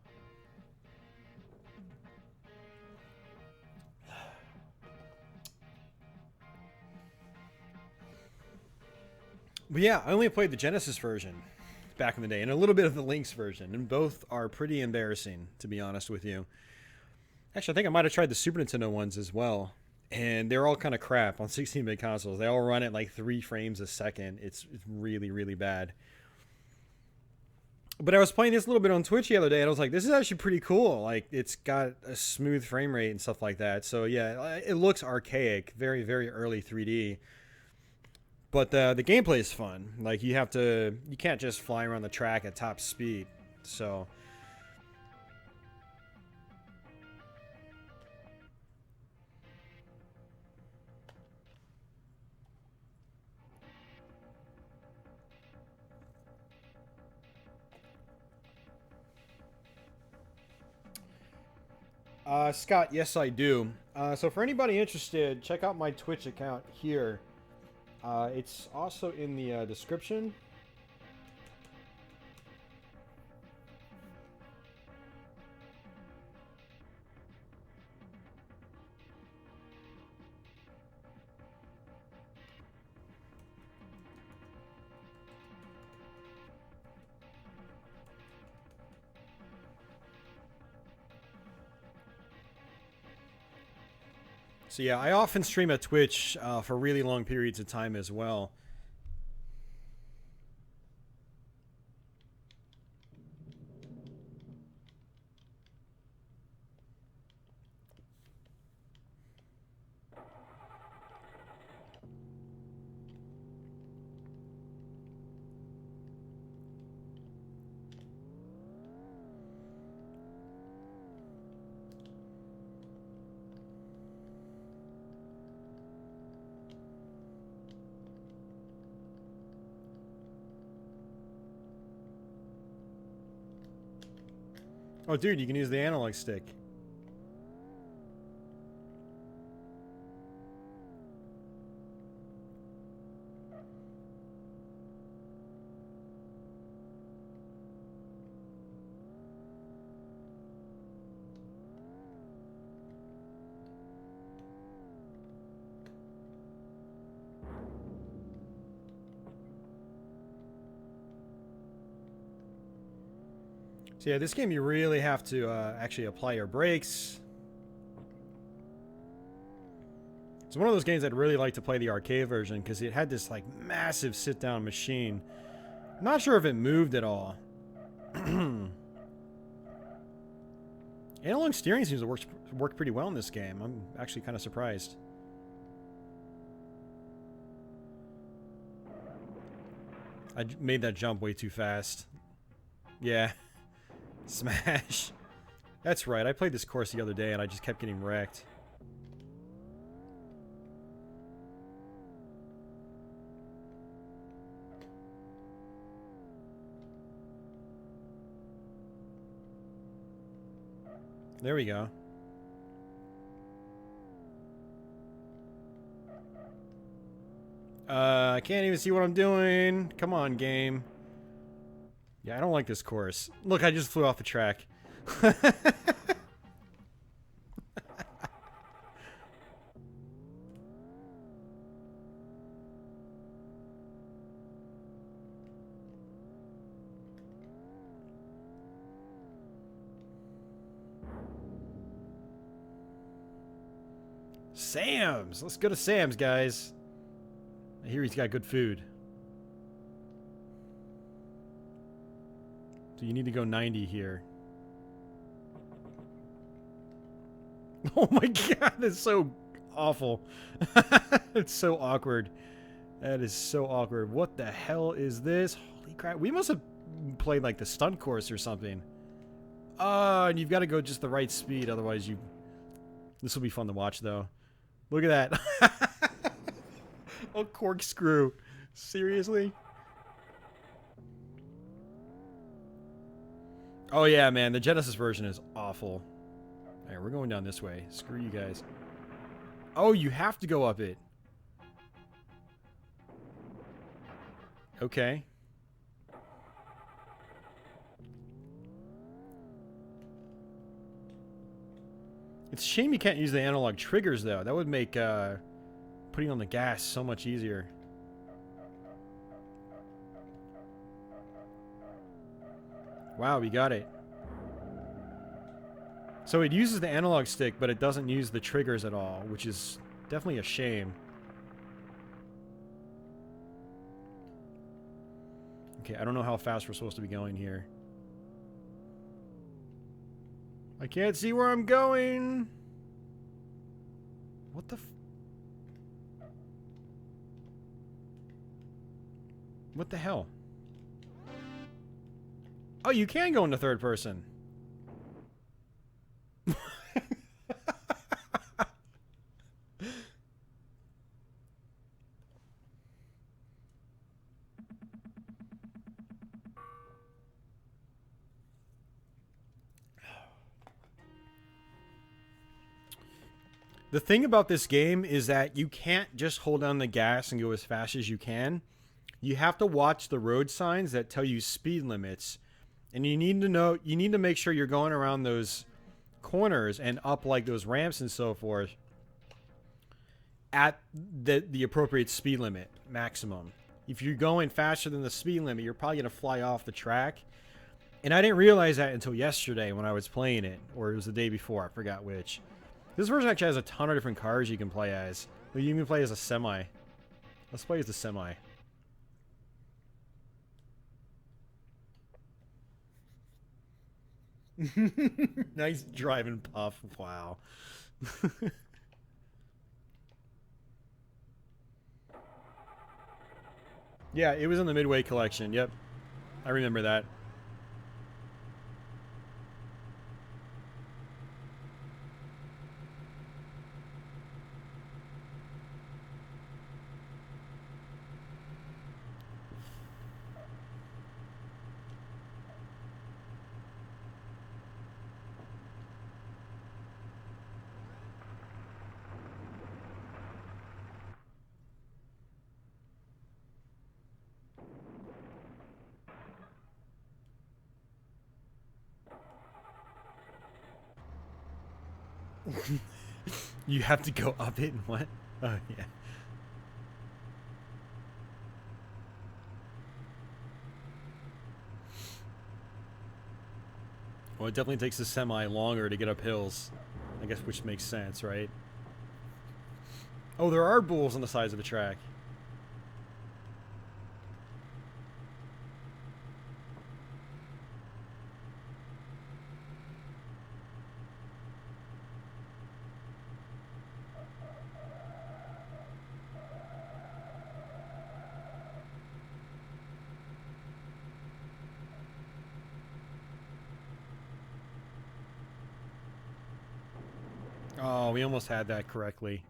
But yeah, I only played the Genesis version back in the day and a little bit of the Lynx version, and both are pretty embarrassing, to be honest with you. Actually, I think I might have tried the Super Nintendo ones as well, and they're all kind of crap on 16-bit consoles. They all run at like 3 frames a second. It's really, really bad. But I was playing this a little bit on Twitch the other day, and I was like, this is actually pretty cool. Like, it's got a smooth frame rate and stuff like that. So yeah, it looks archaic, very, very early 3D. But the gameplay is fun. Like, you can't just fly around the track at top speed. So Scott, yes I do. So for anybody interested, check out my Twitch account here. It's also in the description. So yeah, I often stream at Twitch for really long periods of time as well. Oh, dude, you can use the analog stick. So yeah, this game you really have to actually apply your brakes. It's one of those games I'd really like to play the arcade version because it had this like massive sit-down machine. I'm not sure if it moved at all. Analog steering seems to work pretty well in this game. I'm actually kind of surprised. I made that jump way too fast. Yeah. Smash. That's right, I played this course the other day and I just kept getting wrecked. There we go. I can't even see what I'm doing. Come on, game. Yeah, I don't like this course. Look, I just flew off the track. Sam's! Let's go to Sam's, guys. I hear he's got good food. So you need to go 90 here. Oh my god, that's so awful. It's so awkward. That is so awkward. What the hell is this? Holy crap. We must have played like the stunt course or something. And you've got to go just the right speed, otherwise you... This will be fun to watch, though. Look at that. A corkscrew. Seriously? Oh yeah, man, the Genesis version is awful. Alright, we're going down this way. Screw you guys. Oh, you have to go up it. Okay. It's a shame you can't use the analog triggers, though. That would make putting on the gas so much easier. Wow, we got it. So it uses the analog stick, but it doesn't use the triggers at all, which is definitely a shame. Okay, I don't know how fast we're supposed to be going here. I can't see where I'm going. What the f... What the hell? Oh, you can go into third person. The thing about this game is that you can't just hold down the gas and go as fast as you can. You have to watch the road signs that tell you speed limits. And you need to make sure you're going around those corners and up like those ramps and so forth at the appropriate speed limit, maximum. If you're going faster than the speed limit, you're probably going to fly off the track. And I didn't realize that until yesterday when I was playing it, or it was the day before, I forgot which. This version actually has a ton of different cars you can play as. You can even play as a semi. Let's play as the semi. Nice driving puff. Wow. Yeah, it was in the Midway collection. Yep. I remember that. You have to go up it and what? Oh, yeah. Well, it definitely takes the semi longer to get up hills. I guess, which makes sense, right? Oh, there are bulls on the sides of the track. Oh, we almost had that correctly.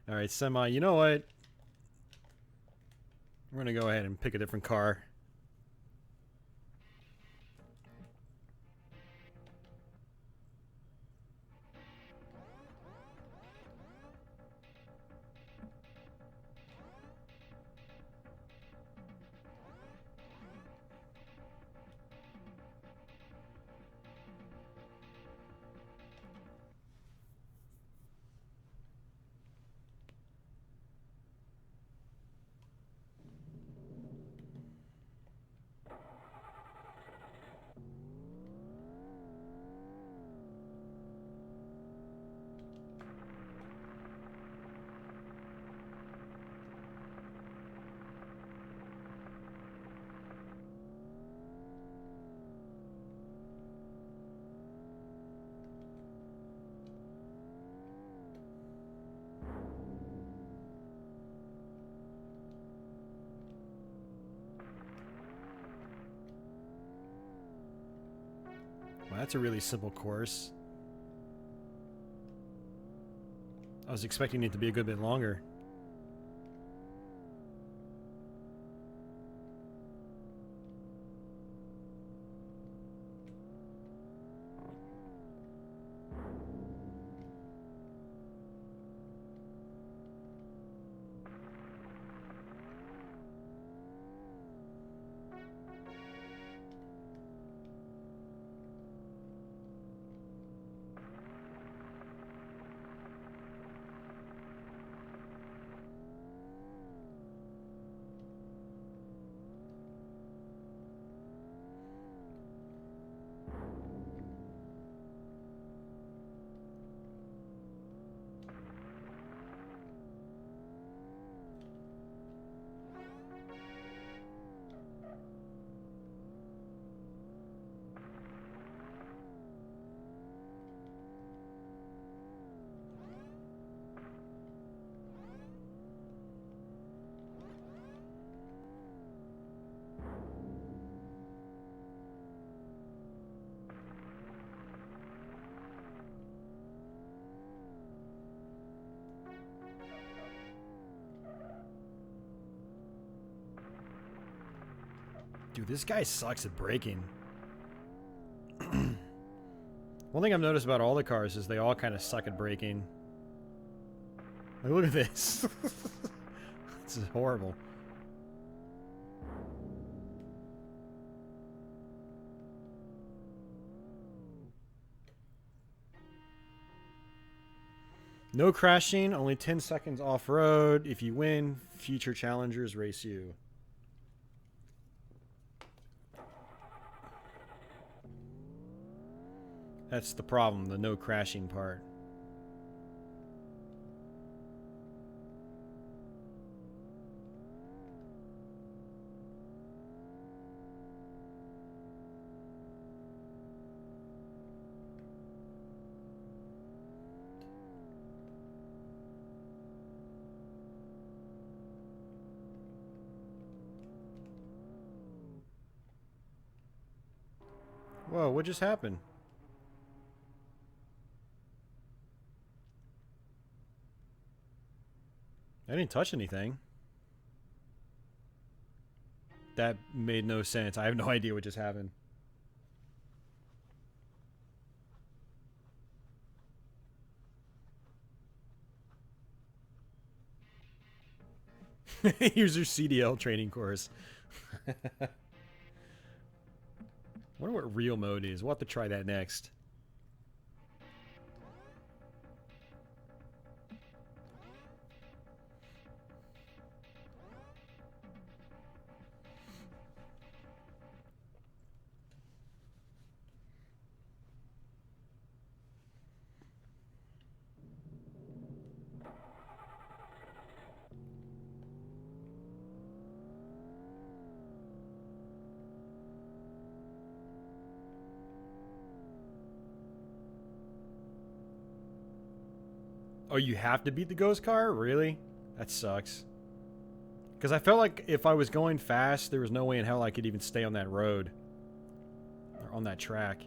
All right, semi. You know what? We're gonna go ahead and pick a different car. That's a really simple course. I was expecting it to be a good bit longer. Dude, this guy sucks at braking. One thing I've noticed about all the cars is they all kind of suck at braking. Like, look at this. This is horrible. No crashing, only 10 seconds off-road. If you win, future challengers race you. That's the problem, the no crashing part. Whoa, what just happened? I didn't touch anything. That made no sense. I have no idea what just happened. Here's your CDL training course. Wonder what real mode is. We'll have to try that next. Oh, you have to beat the ghost car? Really? That sucks. Because I felt like if I was going fast, there was no way in hell I could even stay on that road. Or on that track.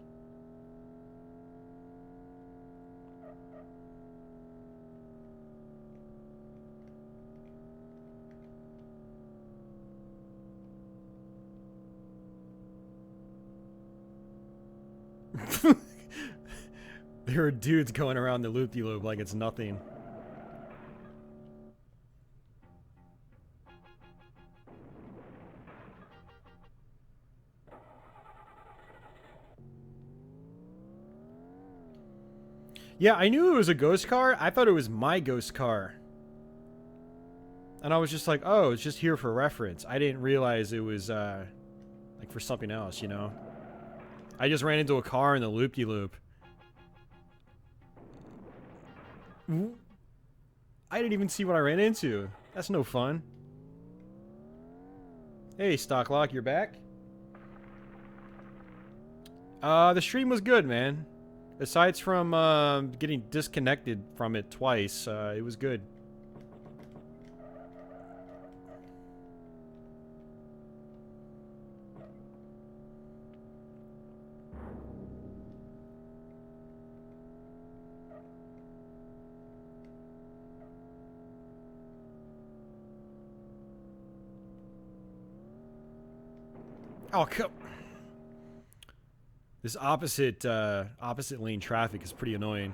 There are dudes going around the loop-de-loop like it's nothing. Yeah, I knew it was a ghost car. I thought it was my ghost car. And I was just like, oh, it's just here for reference. I didn't realize it was, like for something else, you know? I just ran into a car in the loop-de-loop. I didn't even see what I ran into. That's no fun. Hey, Stocklock, you're back? The stream was good, man. Aside from getting disconnected from it twice, it was good. Oh, this opposite lane traffic is pretty annoying.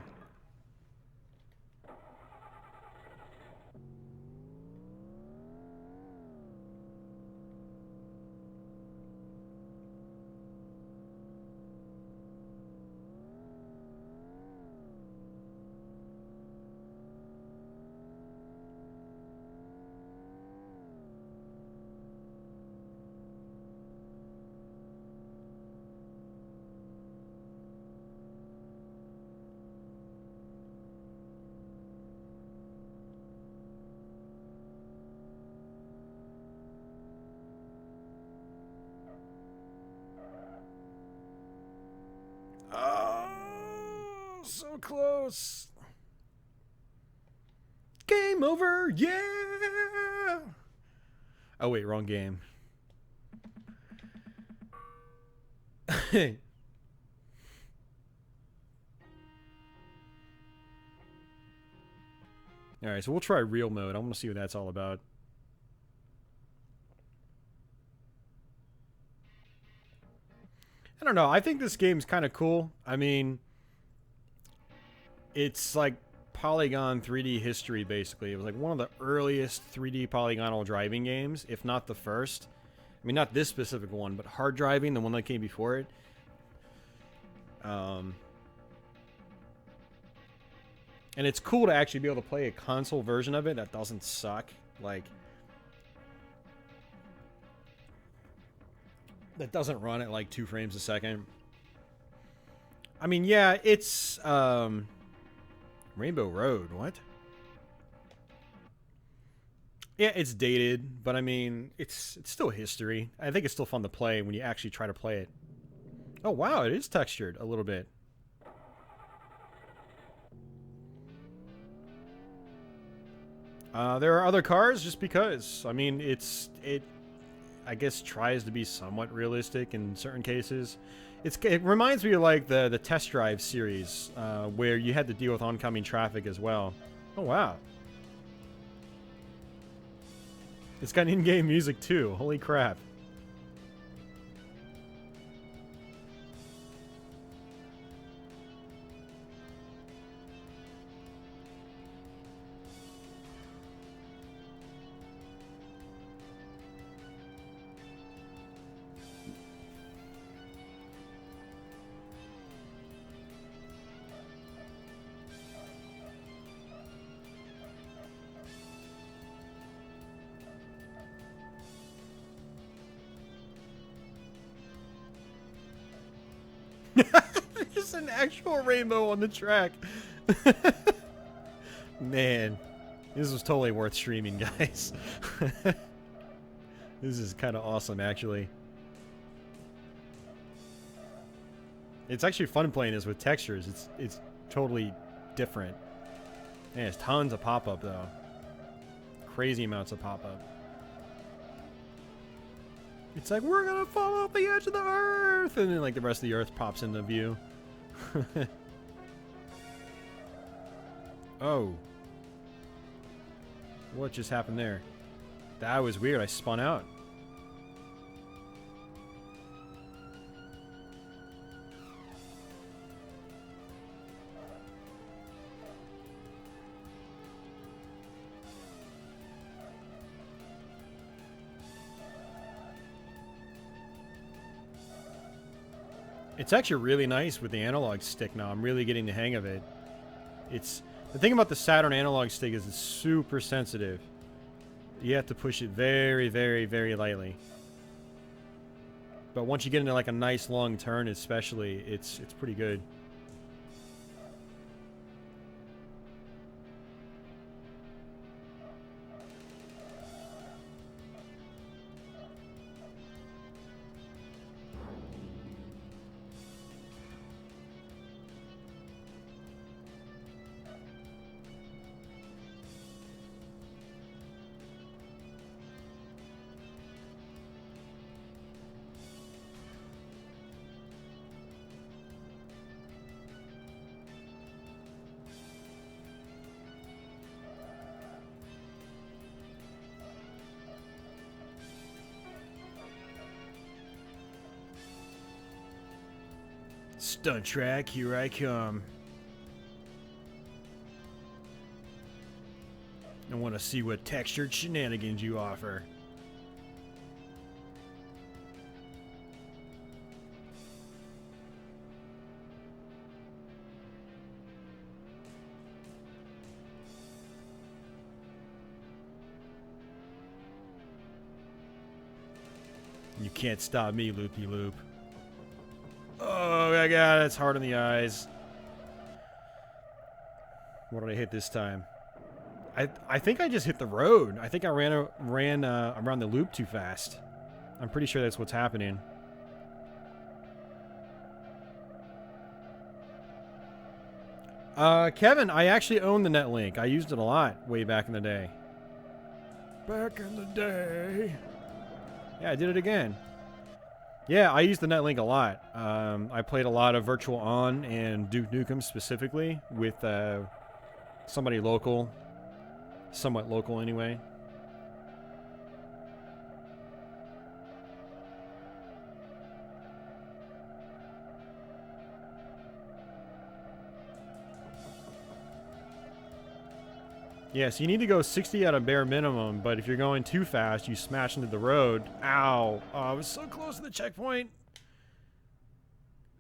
Oh, so close. Game over. Yeah. Oh, wait, wrong game. Alright, so we'll try real mode. I want to see what that's all about. I don't know. I think this game's kind of cool. I mean, it's like Polygon 3D history, basically. It was like one of the earliest 3D polygonal driving games, if not the first. I mean, not this specific one, but hard driving, the one that came before it. And it's cool to actually be able to play a console version of it that doesn't suck. Like, that doesn't run at like 2 frames a second. I mean, yeah, it's Rainbow Road. What? Yeah, it's dated, but I mean, it's still history. I think it's still fun to play when you actually try to play it. Oh wow, it is textured a little bit. There are other cars just because. I mean, it I guess tries to be somewhat realistic in certain cases. It reminds me of like the Test Drive series, where you had to deal with oncoming traffic as well. Oh wow. It's got in-game music too. Holy crap. There's an actual rainbow on the track. Man, this was totally worth streaming, guys. This is kind of awesome, actually. It's actually fun playing this with textures. It's totally different. Man, there's tons of pop-up, though. Crazy amounts of pop-up. It's like, we're gonna fall off the edge of the earth! And then, like, the rest of the earth pops into view. Oh. What just happened there? That was weird. I spun out. It's actually really nice with the analog stick now. I'm really getting the hang of it. It's the thing about the Saturn analog stick is it's super sensitive. You have to push it very, very, very lightly. But once you get into like a nice long turn, especially, it's pretty good. Stunt track, here I come. I want to see what textured shenanigans you offer. You can't stop me, loopy-loop. Oh my god, it's hard on the eyes. What did I hit this time? I think I just hit the road. I think I ran around the loop too fast. I'm pretty sure that's what's happening. Kevin, I actually own the Netlink. I used it a lot way back in the day. Back in the day. Yeah, I did it again. Yeah, I used the Netlink a lot. I played a lot of Virtual On and Duke Nukem specifically with somebody local. Somewhat local anyway. Yes, you need to go 60 at a bare minimum, but if you're going too fast, you smash into the road. Ow. Oh, I was so close to the checkpoint.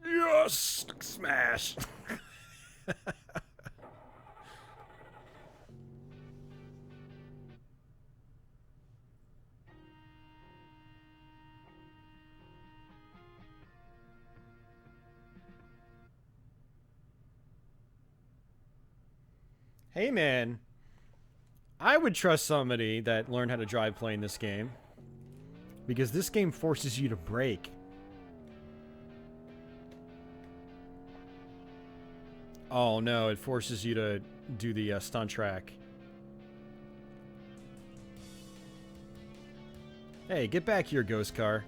Yes! Smash! Hey, man. I would trust somebody that learned how to drive playing this game. Because this game forces you to brake. Oh no, it forces you to do the stunt track. Hey, get back here, ghost car.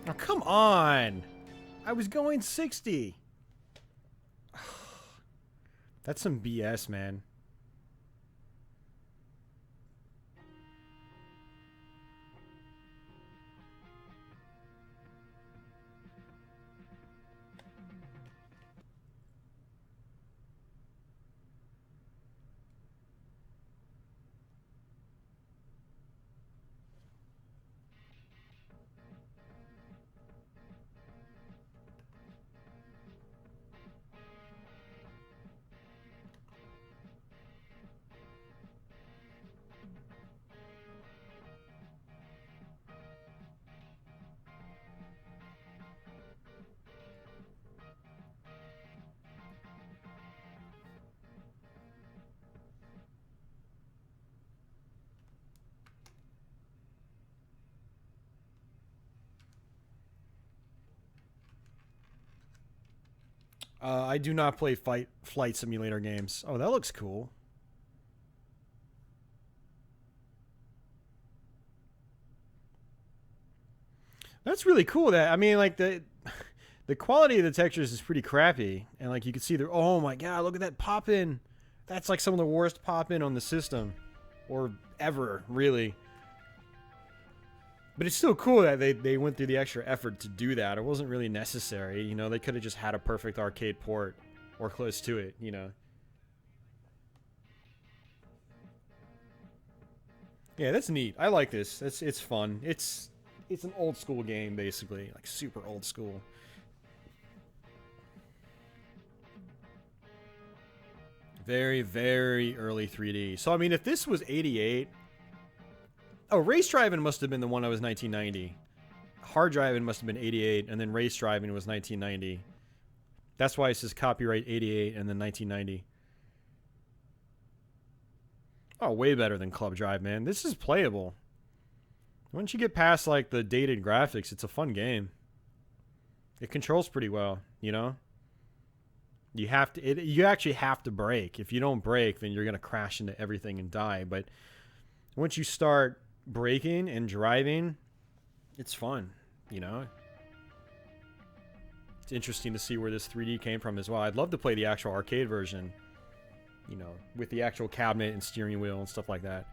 Oh, come on! I was going 60! That's some BS, man. I do not play flight simulator games. Oh, that looks cool. That's really cool. That I mean, like the quality of the textures is pretty crappy, and like you can see the oh my god, look at that pop in. That's like some of the worst pop in on the system, or ever really. But it's still cool that they went through the extra effort to do that. It wasn't really necessary, you know. They could have just had a perfect arcade port, or close to it, you know. Yeah, that's neat. I like this. It's fun. It's an old school game basically, like super old school. Very, very early 3D. So I mean, if this was 88. Oh, Race Driving must have been the one that was 1990. Hard Driving must have been 88, and then Race Driving was 1990. That's why it says copyright 88 and then 1990. Oh, way better than Club Drive, man. This is playable. Once you get past, like, the dated graphics, it's a fun game. It controls pretty well, you know? You have to, you actually have to brake. If you don't brake, then you're going to crash into everything and die. But once you start braking and driving, it's fun. You know? It's interesting to see where this 3D came from as well. I'd love to play the actual arcade version, you know, with the actual cabinet and steering wheel and stuff like that.